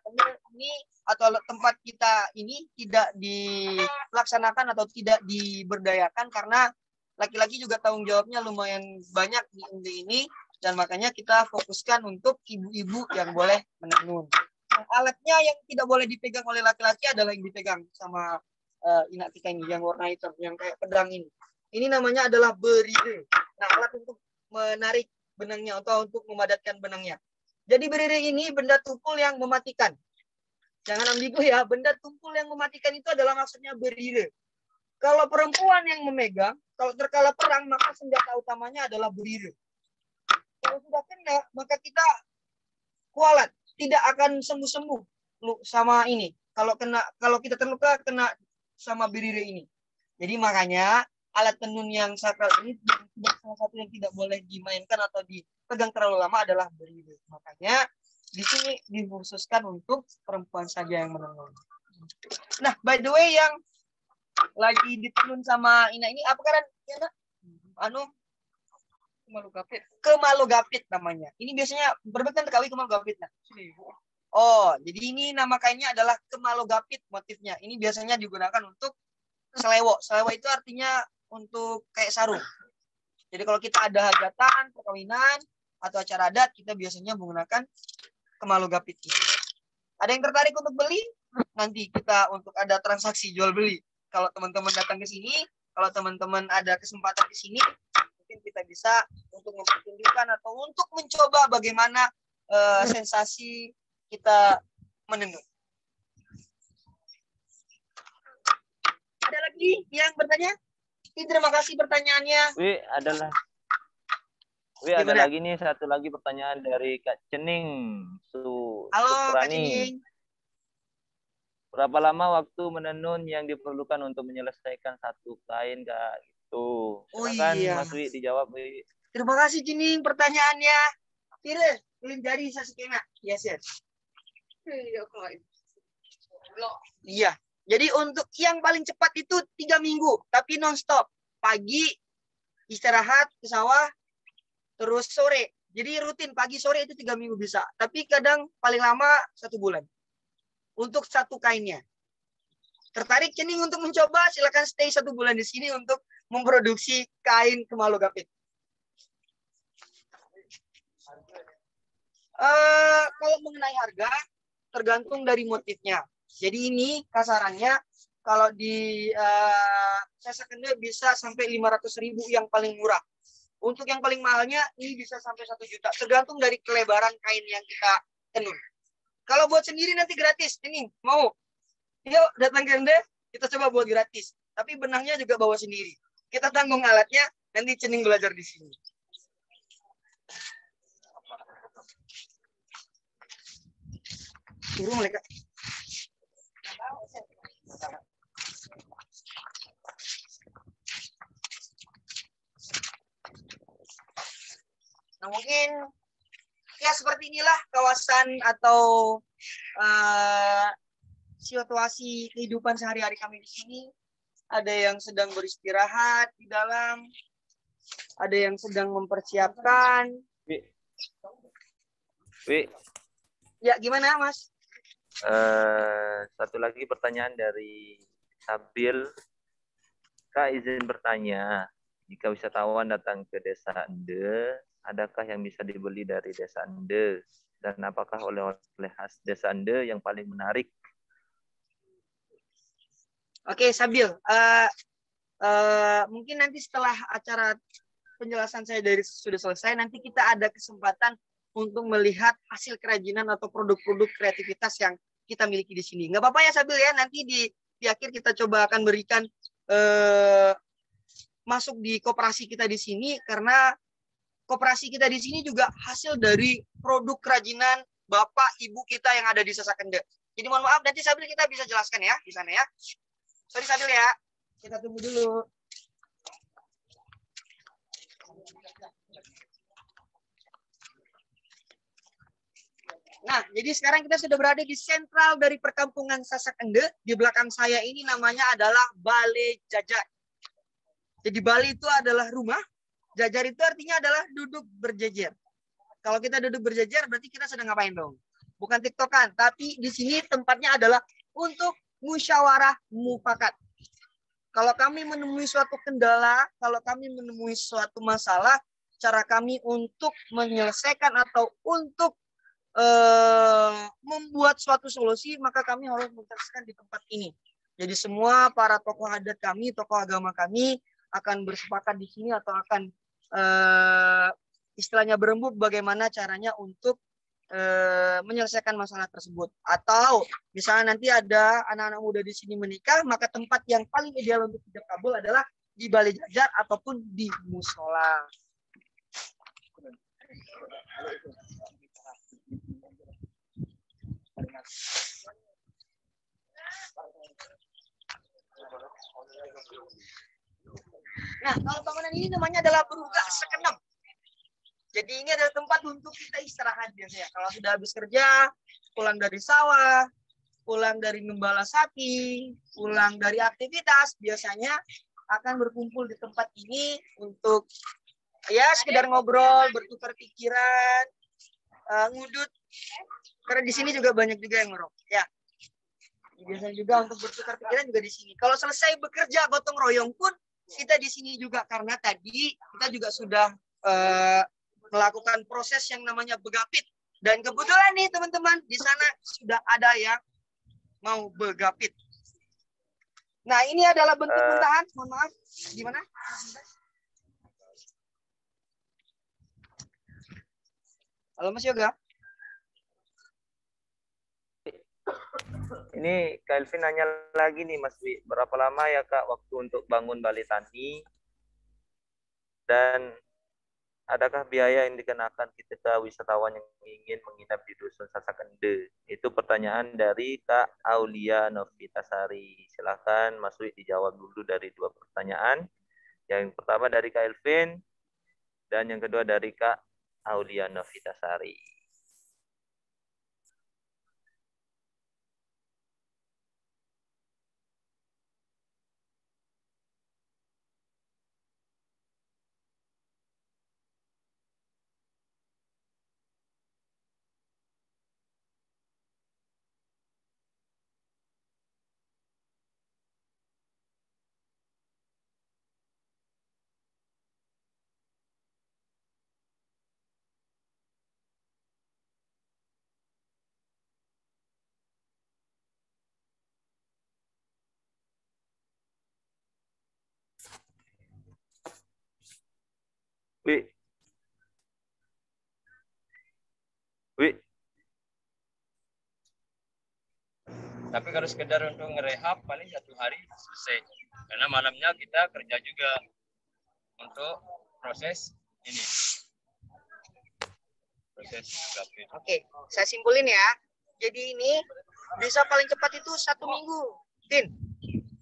ini atau tempat kita ini tidak dilaksanakan atau tidak diberdayakan karena laki-laki juga tanggung jawabnya lumayan banyak di Ende ini, dan makanya kita fokuskan untuk ibu-ibu yang boleh menenun. Alatnya yang tidak boleh dipegang oleh laki-laki adalah yang dipegang sama inak kita ini, yang warna hitam, yang kayak pedang ini. Ini namanya adalah berire. Nah, alat untuk menarik benangnya atau untuk memadatkan benangnya. Jadi berire ini benda tumpul yang mematikan. Jangan ambigu ya, benda tumpul yang mematikan itu adalah maksudnya berire. Kalau perempuan yang memegang, kalau terkala perang, maka senjata utamanya adalah berire. Kalau sudah kena, maka kita kualat, tidak akan sembuh-sembuh sama ini. Kalau kita terluka, kena sama berire ini. Jadi makanya alat tenun yang sakral ini salah satu yang tidak boleh dimainkan atau dipegang terlalu lama adalah berire. Makanya di sini dikhususkan untuk perempuan saja yang menenun. Nah, by the way yang lagi ditenun sama Ina ini apa kan? Kemalugapit namanya. Ini biasanya berbentuk kawin kemalugapit. Nah. Oh, jadi ini nama kainnya adalah kemalogapit motifnya. Ini biasanya digunakan untuk selewo. Selewo itu artinya untuk kayak sarung. Jadi kalau kita ada hajatan, perkawinan, atau acara adat, kita biasanya menggunakan kemalogapit ini. Ada yang tertarik untuk beli? Nanti kita untuk ada transaksi jual beli. Kalau teman-teman datang ke sini, kalau teman-teman ada kesempatan di sini, mungkin kita bisa untuk mempertunjukkan atau untuk mencoba bagaimana sensasi kita menenun. Ada lagi yang bertanya? Terima kasih pertanyaannya. Ada lagi nih satu lagi pertanyaan dari Kak Cening Halo Kak Suprani. Cening. Berapa lama waktu menenun yang diperlukan untuk menyelesaikan satu kain, Kak? Gitu. Silakan Mas Wi dijawab, Wi. Terima kasih Cening pertanyaannya. Kira belum jadi saskena. Yes. Iya. Jadi untuk yang paling cepat itu 3 minggu, tapi non-stop. Pagi istirahat ke sawah, terus sore. Jadi rutin pagi sore itu 3 minggu bisa. Tapi kadang paling lama 1 bulan. Untuk satu kainnya. Tertarik Cening untuk mencoba? Silakan stay 1 bulan di sini untuk memproduksi kain kemalogapit. Kalau mengenai harga, tergantung dari motifnya. Jadi ini kasarannya kalau di Sasakende bisa sampai 500.000 yang paling murah. Untuk yang paling mahalnya ini bisa sampai 1 juta. Tergantung dari kelebaran kain yang kita tenun. Kalau buat sendiri nanti gratis. Ini mau? Yuk datang ke Ende, kita coba buat gratis. Tapi benangnya juga bawa sendiri. Kita tanggung alatnya, nanti Cening belajar di sini. Turun mereka. Nah mungkin ya seperti inilah kawasan atau situasi kehidupan sehari-hari kami di sini. Ada yang sedang beristirahat di dalam, ada yang sedang mempersiapkan. Ya gimana Mas? Satu lagi pertanyaan dari Sabil. Kak izin bertanya, jika wisatawan datang ke Desa Ende, adakah yang bisa dibeli dari Desa Ende? Dan apakah oleh-oleh khas Desa Ende yang paling menarik? Oke, Sabil. Mungkin nanti setelah acara penjelasan saya sudah selesai, nanti kita ada kesempatan untuk melihat hasil kerajinan atau produk-produk kreativitas yang kita miliki di sini. Nggak apa-apa ya Sabil ya, nanti di akhir kita coba akan berikan masuk di koperasi kita di sini, karena koperasi kita di sini juga hasil dari produk kerajinan bapak ibu kita yang ada di Sasakende. Jadi mohon maaf, nanti Sabil kita bisa jelaskan ya di sana ya. Sorry Sabil ya, kita tunggu dulu. Nah, jadi sekarang kita sudah berada di sentral dari perkampungan Sasakende. Di belakang saya ini namanya adalah Balai Jajar. Jadi Balai itu adalah rumah, jajar itu artinya adalah duduk berjejer. Kalau kita duduk berjejer berarti kita sedang ngapain dong? Bukan tiktokan, tapi di sini tempatnya adalah untuk musyawarah mufakat. Kalau kami menemui suatu kendala, kalau kami menemui suatu masalah, cara kami untuk menyelesaikan atau untuk membuat suatu solusi, maka kami harus mencarikan di tempat ini. Jadi semua para tokoh adat kami, tokoh agama kami akan bersepakat di sini atau akan istilahnya berembuk bagaimana caranya untuk menyelesaikan masalah tersebut. Atau misalnya nanti ada anak-anak muda di sini menikah, maka tempat yang paling ideal untuk hijab kabul adalah di Balai Jajar ataupun di musola. Nah, kalau bangunan ini namanya adalah Beruga Sekenem. Jadi ini adalah tempat untuk kita istirahat biasanya. Kalau sudah habis kerja, pulang dari sawah, pulang dari gembala sapi, pulang dari aktivitas, biasanya akan berkumpul di tempat ini untuk ya sekedar ngobrol, bertukar pikiran, ngudut Karena di sini juga banyak juga yang ngerokok. Ya. Biasanya juga untuk bertukar pikiran juga di sini. Kalau selesai bekerja gotong royong pun kita di sini juga karena tadi kita juga sudah melakukan proses yang namanya begapit. Dan kebetulan nih teman-teman di sana sudah ada yang mau begapit. Nah, ini adalah bentuk muntahan. Mohon maaf. Gimana? Halo Mas Yoga. Ini Kak Elvin nanya lagi nih Mas Wi, berapa lama ya Kak waktu untuk bangun balai tani? Dan adakah biaya yang dikenakan ketika wisatawan yang ingin menginap di Dusun Sasakende? Itu pertanyaan dari Kak Aulia Novitasari. Silakan Mas Wi dijawab dulu dari dua pertanyaan. Yang pertama dari Kak Elvin dan yang kedua dari Kak Aulia Novitasari. Wi. Tapi kalau sekedar untuk ngerehab paling 1 hari selesai. Karena malamnya kita kerja juga untuk proses ini. Proses gapit. Oke, saya simpulin ya. Jadi ini bisa paling cepat itu 1 minggu, Tin.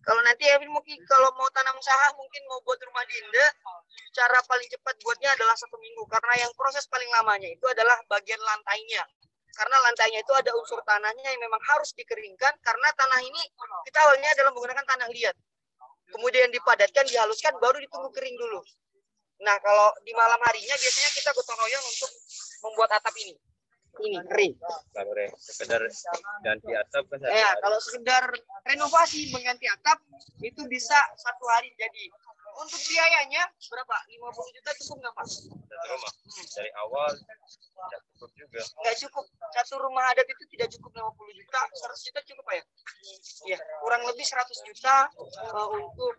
Kalau nanti Evin mungkin kalau mau tanam usaha mungkin mau buat rumah dinda, cara paling cepat buatnya adalah 1 minggu. Karena yang proses paling lamanya itu adalah bagian lantainya. Karena lantainya itu ada unsur tanahnya yang memang harus dikeringkan. Karena tanah ini kita awalnya adalah menggunakan tanah liat. Kemudian dipadatkan, dihaluskan, baru ditunggu kering dulu. Nah, kalau di malam harinya biasanya kita gotong royong untuk membuat atap ini. Ini kering. Kalau sekedar ganti atap kan Ya, kalau sekedar renovasi mengganti atap itu bisa 1 hari jadi. Untuk biayanya berapa? 50 juta cukup nggak Pak? Satu rumah. Dari awal tidak cukup juga. Nggak cukup. Satu rumah adat itu tidak cukup 50 juta. 100 juta cukup Pak ya? Iya, kurang lebih 100 juta untuk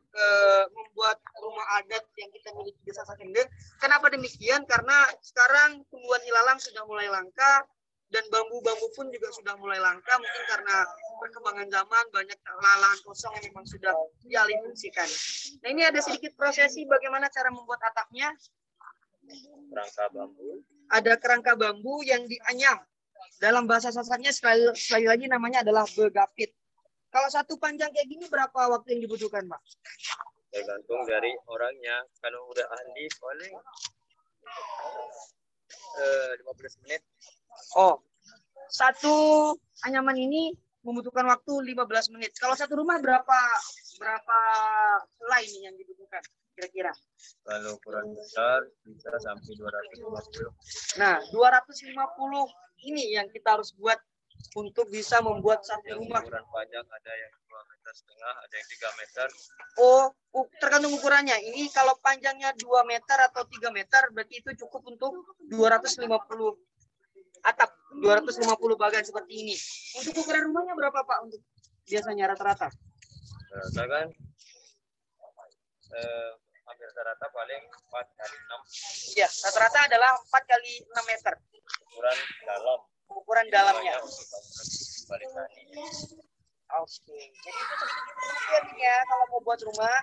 membuat rumah adat yang kita miliki di Sasakende. Kenapa demikian? Karena sekarang tumbuhan ilalang sudah mulai langka. Dan bambu-bambu pun juga sudah mulai langka, mungkin karena perkembangan zaman banyak lahan kosong yang memang sudah dialih fungsikan. Nah, ini ada sedikit prosesi bagaimana cara membuat atapnya. Kerangka bambu. Ada kerangka bambu yang dianyam. Dalam bahasa Sasaknya sekali lagi namanya adalah begapit. Kalau satu panjang kayak gini berapa waktu yang dibutuhkan, Pak? Tergantung dari orangnya. Kalau udah ahli paling 15 menit. Oh, satu anyaman ini membutuhkan waktu 15 menit. Kalau satu rumah berapa helai ini yang dibutuhkan kira-kira? Kalau ukuran besar bisa sampai 250. Nah, 250 ini yang kita harus buat untuk bisa membuat satu rumah. Ukuran panjang ada yang 2,5 meter, ada yang 3 meter. Oh, tergantung ukurannya. Ini kalau panjangnya 2 meter atau 3 meter berarti itu cukup untuk 250 atap, 250 bagan seperti ini. Untuk ukuran rumahnya berapa Pak untuk biasanya rata-rata? Kan hampir rata paling 4 kali 6. Iya, rata-rata adalah 4 kali 6 meter. Ukuran dalam. Ukuran dalamnya. Oke, jadi itu sedikit ya kalau mau buat rumah,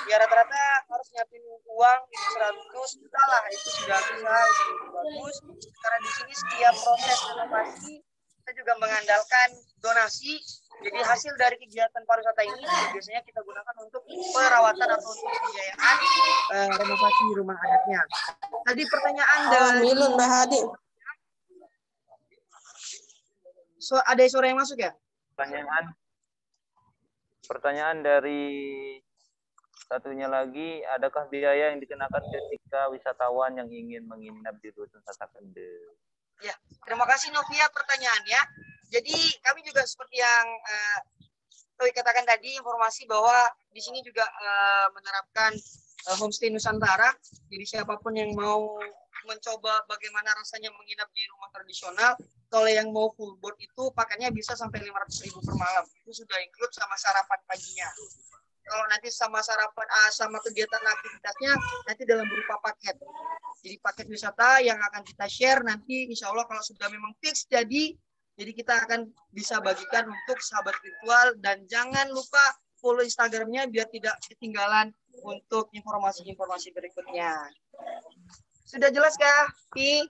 ya rata-rata harus nyiapin uang 100 juta lah, itu sudah bisa, itu bagus. Karena di sini setiap proses renovasi kita juga mengandalkan donasi. Jadi hasil dari kegiatan pariwisata ini juga biasanya kita gunakan untuk perawatan atau untuk pembiayaan renovasi rumah adatnya. Tadi pertanyaan dari Milun Mbak Hadi. ada suara yang masuk ya? Pertanyaan dari satunya lagi, adakah biaya yang dikenakan ketika wisatawan yang ingin menginap di Dusun Sasakende? Ya, Terima kasih Novia pertanyaannya. Jadi kami juga seperti yang Toi katakan tadi, informasi bahwa di sini juga menerapkan homestay Nusantara. Jadi siapapun yang mau mencoba bagaimana rasanya menginap di rumah tradisional, kalau yang mau full board itu paketnya bisa sampai 500.000 per malam. Itu sudah include sama sarapan paginya. Kalau nanti sama sarapan sama kegiatan aktivitasnya nanti dalam berupa paket. Jadi paket wisata yang akan kita share nanti insya Allah kalau sudah memang fix jadi kita akan bisa bagikan untuk sahabat virtual, dan jangan lupa follow Instagramnya biar tidak ketinggalan untuk informasi-informasi berikutnya. Sudah jelas kah, Pi?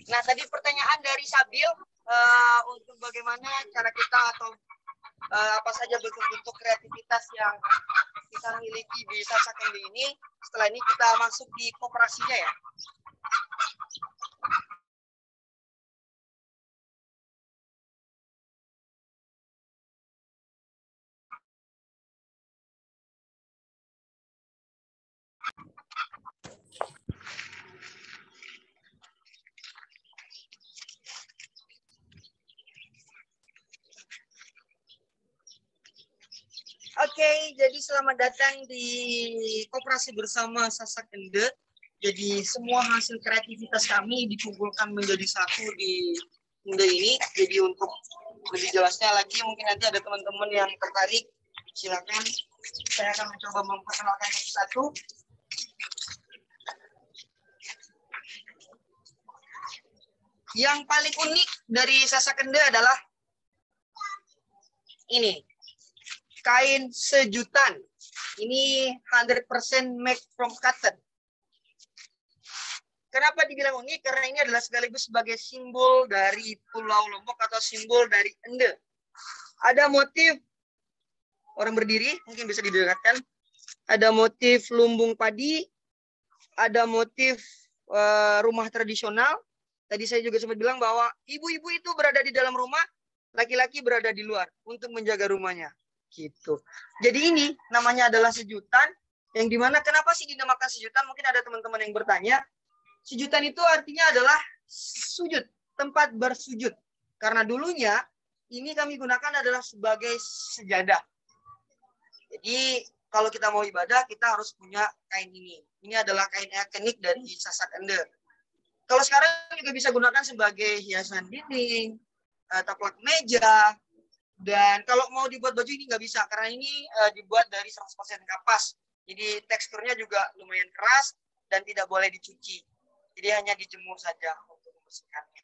Nah, tadi pertanyaan dari Sabil untuk bagaimana cara kita atau apa saja bentuk-bentuk kreativitas yang kita miliki di Sasak Ende ini. Setelah ini kita masuk di koperasinya ya. Oke, jadi selamat datang di Koperasi Bersama Sasak Ende. Jadi semua hasil kreativitas kami dikumpulkan menjadi satu di Ende ini. Jadi untuk lebih jelasnya lagi, mungkin nanti ada teman-teman yang tertarik, silakan. Saya akan mencoba memperkenalkan satu-satu. Yang paling unik dari Sasak Ende adalah ini. Kain sejutan. Ini 100% made from cotton. Kenapa dibilang unik? Karena ini adalah sekaligus sebagai simbol dari Pulau Lombok atau simbol dari Ende. Ada motif orang berdiri, mungkin bisa didekatkan. Ada motif lumbung padi. Ada motif rumah tradisional. Tadi saya juga sempat bilang bahwa ibu-ibu itu berada di dalam rumah, laki-laki berada di luar untuk menjaga rumahnya. Gitu. Jadi ini namanya adalah sejutan, yang dimana kenapa sih dinamakan sejutan? Mungkin ada teman-teman yang bertanya. Sejutan itu artinya adalah sujud, tempat bersujud. Karena dulunya ini kami gunakan adalah sebagai sejadah. Jadi kalau kita mau ibadah kita harus punya kain ini. Ini adalah kain ikonik dari Sasak Ende. Kalau sekarang juga bisa gunakan sebagai hiasan dinding, taplak meja. Dan kalau mau dibuat baju ini nggak bisa, karena ini dibuat dari 100% kapas. Jadi teksturnya juga lumayan keras dan tidak boleh dicuci. Jadi hanya dijemur saja untuk membersihkannya.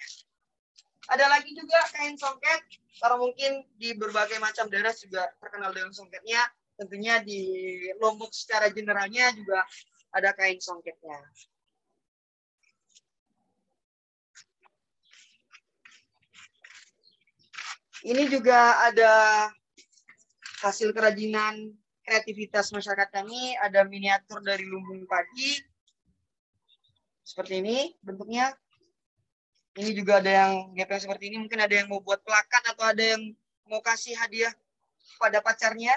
Ada lagi juga kain songket. Kalau mungkin di berbagai macam daerah juga terkenal dengan songketnya. Tentunya di Lombok secara generalnya juga ada kain songketnya. Ini juga ada hasil kerajinan kreativitas masyarakat kami. Ada miniatur dari lumbung padi. Seperti ini bentuknya. Ini juga ada yang gepeng seperti ini. Mungkin ada yang mau buat plakat atau ada yang mau kasih hadiah kepada pacarnya.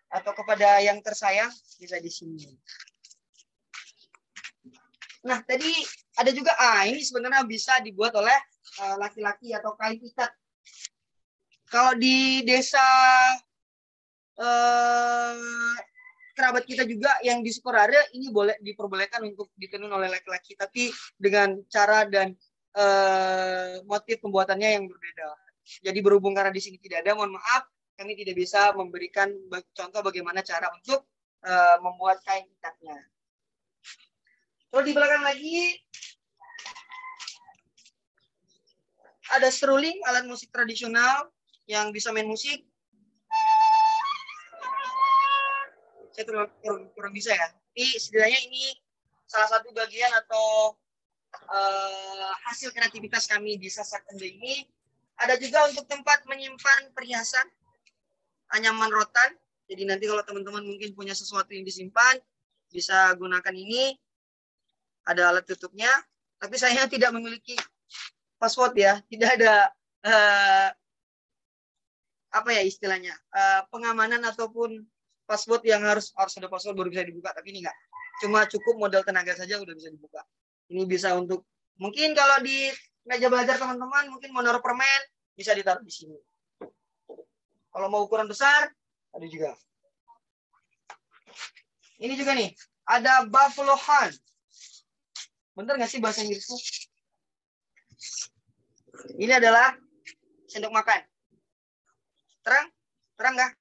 Atau kepada yang tersayang. Bisa di sini. Nah tadi ada juga, ini sebenarnya bisa dibuat oleh laki-laki atau kain ikat. Kalau di desa kerabat kita juga yang di Sukorare, ini boleh diperbolehkan untuk ditenun oleh laki-laki, tapi dengan cara dan motif pembuatannya yang berbeda. Jadi berhubung karena di sini tidak ada, mohon maaf, kami tidak bisa memberikan contoh bagaimana cara untuk membuat kain ikatnya. Kalau di belakang lagi ada seruling, alat musik tradisional yang bisa main musik. Saya kurang bisa ya. Tapi setidaknya ini salah satu bagian atau hasil kreativitas kami di Sasak Ende ini. Ada juga untuk tempat menyimpan perhiasan, anyaman rotan. Jadi nanti kalau teman-teman mungkin punya sesuatu yang disimpan, bisa gunakan ini. Ada alat tutupnya. tapi saya tidak memiliki password ya, tidak ada apa ya istilahnya, pengamanan ataupun password yang harus ada password baru bisa dibuka, tapi ini enggak. Cuma cukup modal tenaga saja udah bisa dibuka. Ini bisa untuk, mungkin kalau di meja belajar teman-teman mungkin mau naruh permen, bisa ditaruh di sini. Kalau mau ukuran besar, ada juga. Ini juga nih, ada Buffalo Hunt. Bener nggak sih bahasa Inggrisnya? Ini adalah sendok makan. Terang? Terang nggak?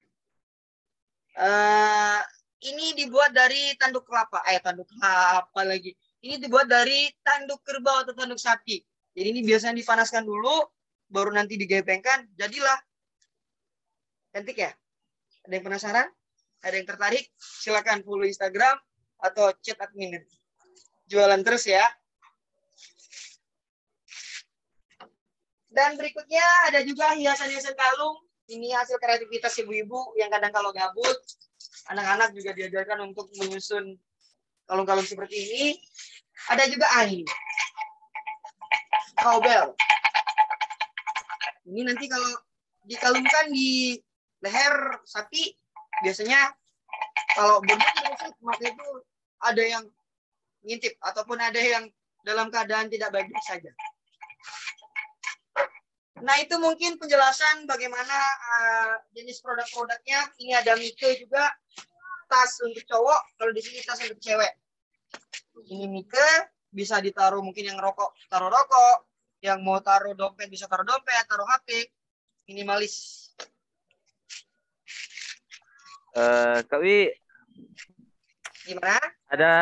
Ini dibuat dari tanduk kelapa. Tanduk kelapa lagi. Ini dibuat dari tanduk kerbau atau tanduk sapi. Jadi ini biasanya dipanaskan dulu, baru nanti digepengkan. Jadilah. Cantik ya? Ada yang penasaran? Ada yang tertarik? Silakan follow Instagram atau chat admin. Jualan terus ya. Dan berikutnya ada juga hiasan-hiasan kalung. Ini hasil kreativitas ibu-ibu yang kadang kalau gabut, anak-anak juga diajarkan untuk menyusun kalung-kalung seperti ini. Ada juga ini. Cowbell. Ini nanti kalau dikalungkan di leher sapi, biasanya kalau berbunyi musik, maka itu ada yang ngintip ataupun ada yang dalam keadaan tidak baik-baik saja. Nah, itu mungkin penjelasan bagaimana jenis produk-produknya. Ini ada Mike juga, tas untuk cowok, kalau di sini tas untuk cewek. Ini Mike, bisa ditaruh mungkin yang rokok, taruh rokok, yang mau taruh dompet bisa taruh dompet, taruh HP. Minimalis. Kak Wi, gimana? Ada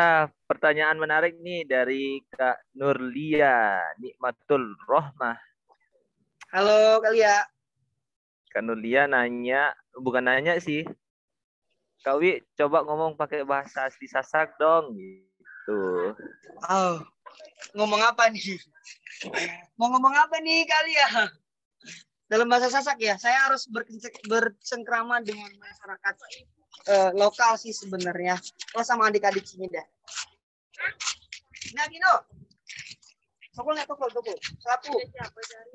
pertanyaan menarik nih dari Kak Nurlia Nikmatul Rohmah. Halo Kak Lia. Kak Nurlia nanya, bukan nanya sih. Kak Wi, coba ngomong pakai bahasa asli Sasak dong gitu. Oh, ngomong apa nih? Mau ngomong apa nih Kak Lia? Dalam bahasa Sasak ya, saya harus bersengkrama dengan masyarakat lokal sih sebenarnya. Oh, sama adik-adik sini dah. Nah, Gino. Tukul. Satu.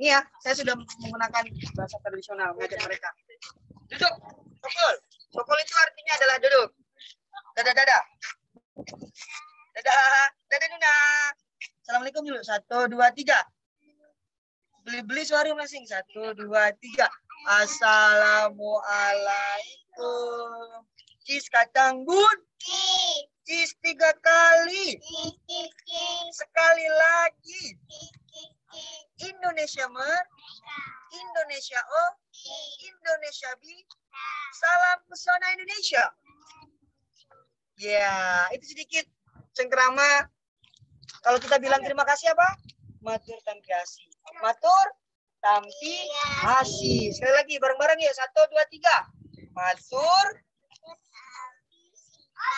Ini ya, saya sudah menggunakan bahasa tradisional mengajak mereka. Duduk. Tukul. Tukul itu artinya adalah duduk. Dadah. Dadah Nuna. Assalamualaikum dulu. 1, 2, 3. Beli suara masing. 1, 2, 3. Assalamualaikum. Cis kacang bun. Cis 3 kali. Sekali lagi. Indonesia mer. Indonesia O. Indonesia B. Salam pesona Indonesia. Ya, itu sedikit cengkerama. Kalau kita bilang terima kasih apa? Matur tampi asih. Matur tampi asih. Sekali lagi bareng-bareng ya. 1, 2, 3. Matur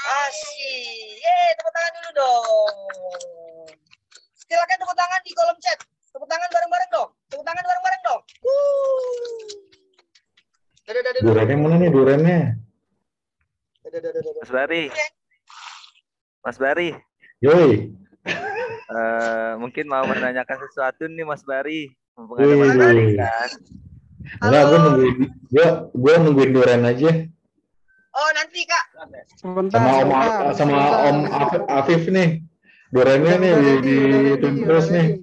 asih. Tepuk tangan dulu dong. Silakan tepuk tangan di kolom chat. Tepuk tangan bareng-bareng dong. Durennya mana nih durennya? Mas Bari. Yoi. Mungkin mau menanyakan sesuatu nih Mas Bari. Mumpung ada Mas Bari kan. Enggak, gue nungguin duren aja. Oh, nanti Kak. Sama Om Afif nih. Durennya nih di terus nih.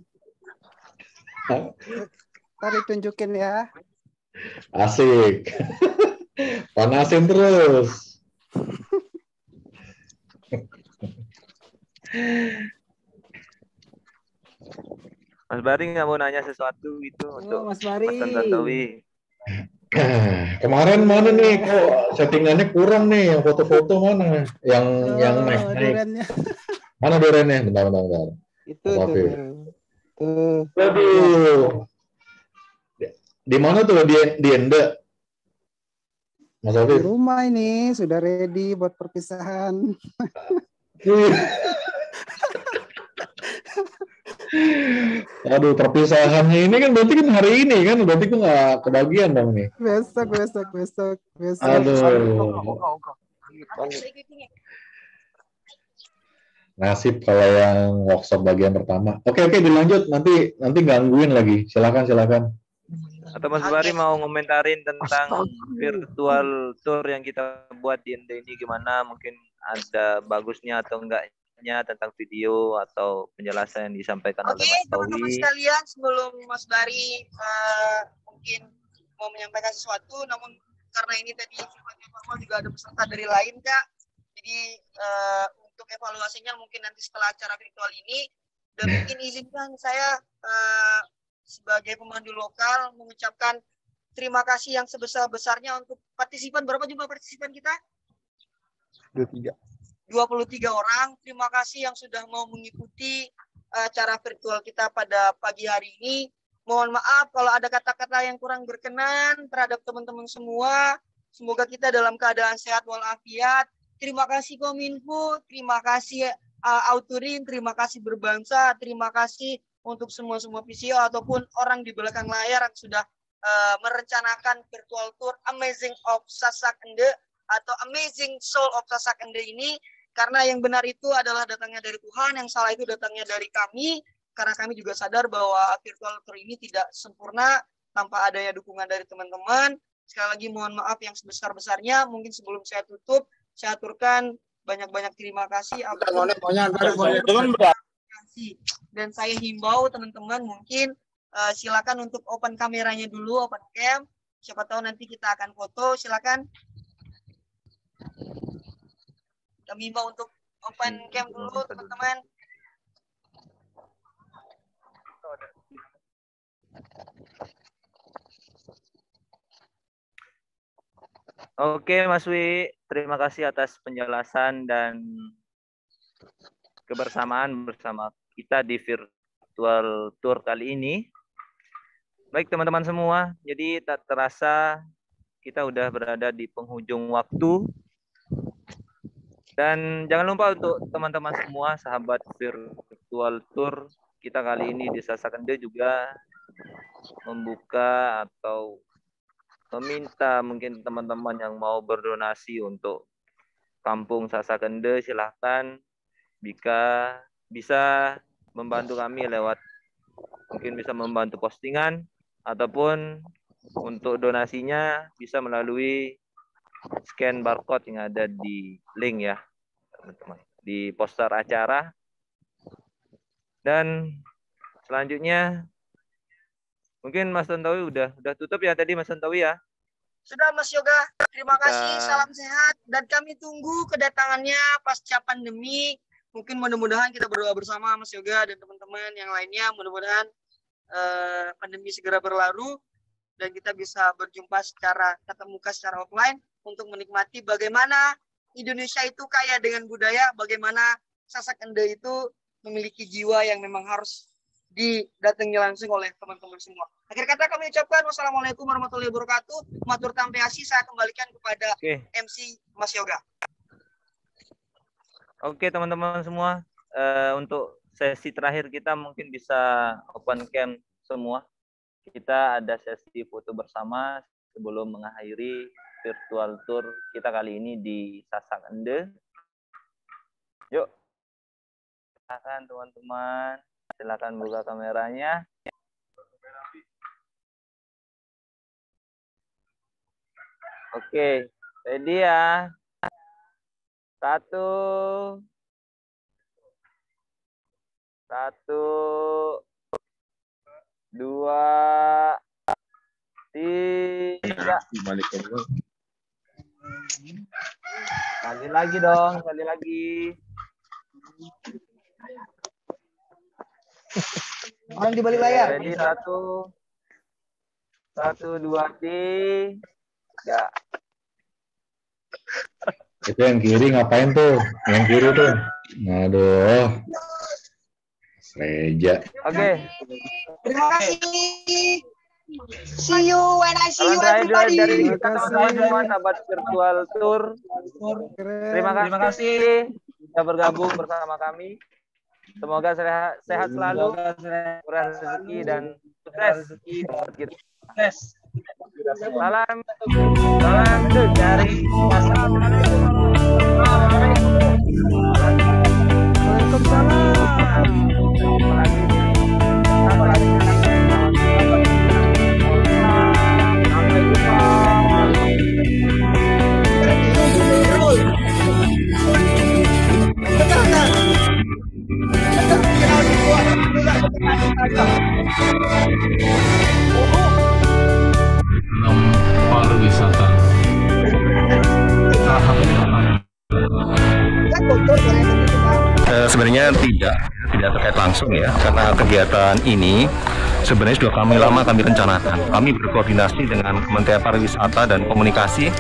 Tadi tunjukin ya. Asik. Panasin terus. Mas Bari nggak mau nanya sesuatu gitu untuk Mas Bari. Mas Tantowi. Kemarin mana nih kok settingannya kurang nih, yang foto-foto mana? Yang naik. Mana durennya? Bentar. Itu tuh. Aduh. Di mana tuh di Ende? Mas Afif? Di rumah ini sudah ready buat perpisahan. Aduh, perpisahannya ini kan berarti kan hari ini kan, berarti gue nggak kebagian dong nih. Besok. Aduh. Nasib kalau yang workshop bagian pertama. Oke, dilanjut. Nanti gangguin lagi. Silakan. Atau Mas Bari mau ngomentarin tentang virtual tour yang kita buat di Ende ini gimana? Mungkin ada bagusnya atau enggaknya tentang video atau penjelasan yang disampaikan oleh Mas Tawi. Teman-teman sekalian, sebelum Mas Bari mungkin mau menyampaikan sesuatu, namun karena ini tadi sifatnya formal juga ada peserta dari lain, Kak. Jadi untuk evaluasinya mungkin nanti setelah acara virtual ini, dan mungkin izinkan saya sebagai pemandu lokal mengucapkan terima kasih yang sebesar-besarnya untuk partisipan. Berapa jumlah partisipan kita? 23 orang. Terima kasih yang sudah mau mengikuti acara virtual kita pada pagi hari ini. Mohon maaf kalau ada kata-kata yang kurang berkenan terhadap teman-teman semua. Semoga kita dalam keadaan sehat walafiat. Terima kasih Kominfo, terima kasih Autorin, terima kasih Berbangsa, terima kasih untuk semua VCO ataupun orang di belakang layar yang sudah merencanakan virtual tour Amazing of Sasak Ende atau Amazing Soul of Sasak Ende ini. Karena yang benar itu adalah datangnya dari Tuhan, yang salah itu datangnya dari kami. Karena kami juga sadar bahwa virtual tour ini tidak sempurna tanpa adanya dukungan dari teman-teman. Sekali lagi mohon maaf yang sebesar-besarnya. Mungkin sebelum saya tutup, saya aturkan banyak-banyak terima kasih. Dan saya himbau teman-teman mungkin silakan untuk open kameranya dulu, open cam. Siapa tahu nanti kita akan foto. Silakan. Kami himbau untuk open cam dulu teman-teman. Oke Mas Wi, terima kasih atas penjelasan dan kebersamaan bersama kita di virtual tour kali ini. Baik teman-teman semua, jadi tak terasa kita udah berada di penghujung waktu. Dan jangan lupa untuk teman-teman semua, sahabat virtual tour kita kali ini di Sasak Ende juga membuka atau meminta mungkin teman-teman yang mau berdonasi untuk Kampung Sasak Ende, silahkan bisa membantu kami lewat mungkin bisa membantu postingan ataupun untuk donasinya bisa melalui scan barcode yang ada di link ya teman-teman di poster acara. Dan selanjutnya mungkin Mas Tantowi udah tutup ya tadi Mas Tantowi ya? Sudah Mas Yoga, terima kasih, salam sehat, dan kami tunggu kedatangannya pasca pandemi. Mungkin mudah-mudahan kita berdoa bersama Mas Yoga dan teman-teman yang lainnya, mudah-mudahan pandemi segera berlalu dan kita bisa berjumpa secara tatap muka secara offline untuk menikmati bagaimana Indonesia itu kaya dengan budaya, bagaimana Sasak Ende itu memiliki jiwa yang memang harus didatangi langsung oleh teman-teman semua. Akhir kata kami ucapkan wassalamualaikum warahmatullahi wabarakatuh. Matur tampeasi, saya kembalikan kepada MC Mas Yoga. Oke teman-teman semua, untuk sesi terakhir kita mungkin bisa open cam semua. Kita ada sesi foto bersama sebelum mengakhiri virtual tour kita kali ini di Sasak Ende. Yuk, silakan teman-teman. Silakan buka kameranya. Oke, ready ya. 1, 2, 3. Sekali lagi dong, sekali lagi. Orang di balik layar. Jadi 1, 2, 3. Itu yang kiri ngapain tuh? Yang kiri tuh. Aduh. Reja. Oke. Terima kasih. See you when I see you everybody. Dari teman-teman sahabat virtual tour. Terima kasih sudah bergabung bersama kami. Semoga sehat selalu, rezeki dan sukses. Salam dari Sebenarnya tidak terkait langsung ya, karena kegiatan ini sebenarnya sudah lama kami rencanakan. Kami berkoordinasi dengan Kementerian Pariwisata dan Komunikasi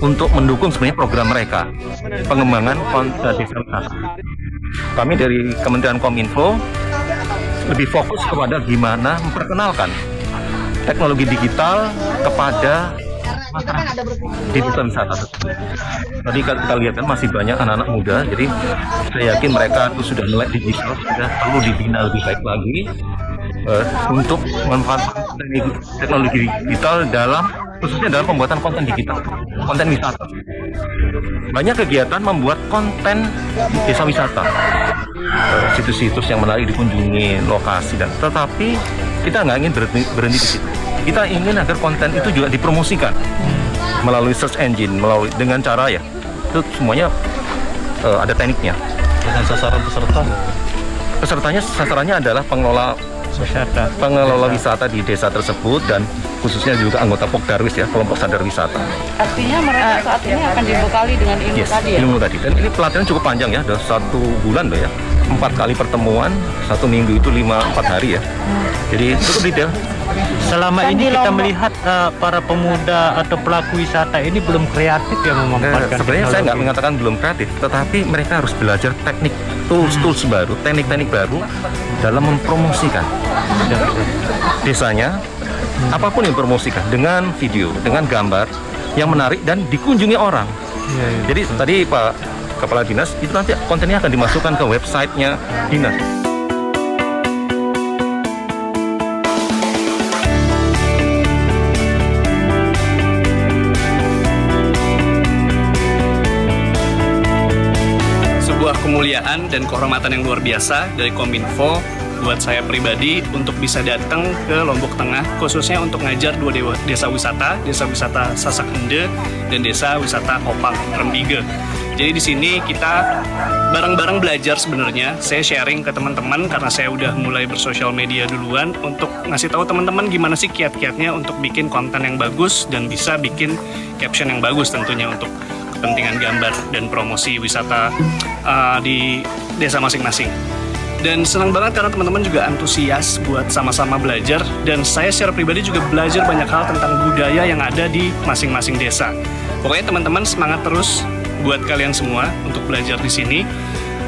untuk mendukung sebenarnya program mereka pengembangan desa wisata. Kami dari Kementerian Kominfo lebih fokus kepada gimana memperkenalkan teknologi digital kepada di desa wisata tersebut. Tadi kita lihat kan masih banyak anak-anak muda, jadi saya yakin mereka itu sudah melek digital, sudah perlu dibina lebih baik lagi untuk memanfaatkan teknologi digital khususnya dalam pembuatan konten digital, konten wisata. Banyak kegiatan membuat konten desa wisata, situs-situs yang menarik dikunjungi, lokasi tetapi kita nggak ingin berhenti di situ. Kita ingin agar konten itu juga dipromosikan melalui search engine, dengan cara ya itu semuanya ada tekniknya. Dengan sasaran Sasarannya adalah pengelola wisata di desa tersebut dan khususnya juga anggota Pokdarwis ya, kelompok sadar wisata. Artinya mereka saat ini akan dibekali dengan ilmu tadi ya? Ilmu tadi. Dan ini pelatihan cukup panjang ya, udah 1 bulan loh ya. 4 kali pertemuan, 1 minggu itu 4 hari ya. Jadi cukup detail. Selama ini kita melihat para pemuda atau pelaku wisata ini belum kreatif yang memanfaatkan sebenarnya saya nggak mengatakan belum kreatif, tetapi mereka harus belajar teknik, tools baru, teknik-teknik baru dalam mempromosikan desanya. Apapun yang dipromosikan dengan video, dengan gambar yang menarik dan dikunjungi orang. Jadi tadi Pak Kepala Dinas itu nanti kontennya akan dimasukkan ke websitenya dinas. Sebuah kemuliaan dan kehormatan yang luar biasa dari Kominfo buat saya pribadi untuk bisa datang ke Lombok Tengah, khususnya untuk ngajar 2 desa wisata Sasak Ende dan desa wisata Kopang Rembige. Jadi di sini kita bareng-bareng belajar sebenarnya. Saya sharing ke teman-teman karena saya udah mulai bersosial media duluan untuk ngasih tahu teman-teman gimana sih kiat-kiatnya untuk bikin konten yang bagus dan bisa bikin caption yang bagus tentunya untuk kepentingan gambar dan promosi wisata di desa masing-masing. Dan senang banget karena teman-teman juga antusias buat sama-sama belajar, dan saya secara pribadi juga belajar banyak hal tentang budaya yang ada di masing-masing desa. Pokoknya teman-teman semangat terus buat kalian semua untuk belajar di sini.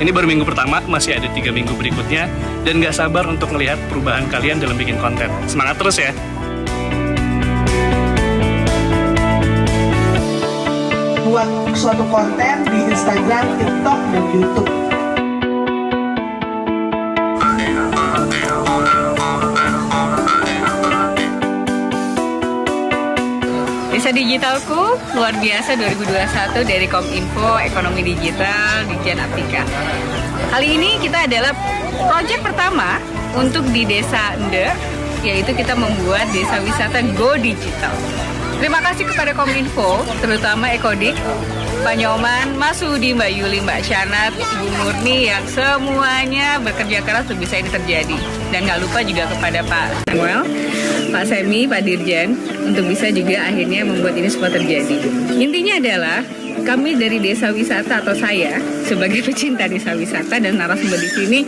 Ini baru minggu pertama, masih ada 3 minggu berikutnya, dan gak sabar untuk melihat perubahan kalian dalam bikin konten. Semangat terus ya! Buat suatu konten di Instagram, TikTok, dan YouTube. Desa Digitalku luar biasa 2021 dari Kominfo Ekonomi Digital Ditjen Aptika. Kali ini kita adalah proyek pertama untuk di Desa Ende, yaitu kita membuat desa wisata Go Digital. Terima kasih kepada Kominfo, terutama Ekodik, Pak Nyoman, Mas Sudi, Mbak Yuli, Mbak Syanat, Ibu Murni yang semuanya bekerja keras untuk bisa ini terjadi. Dan nggak lupa juga kepada Pak Samuel, Pak Semi, Pak Dirjen, untuk bisa juga akhirnya membuat ini semua terjadi. Intinya adalah kami dari desa wisata atau saya sebagai pecinta desa wisata dan narasumber di sini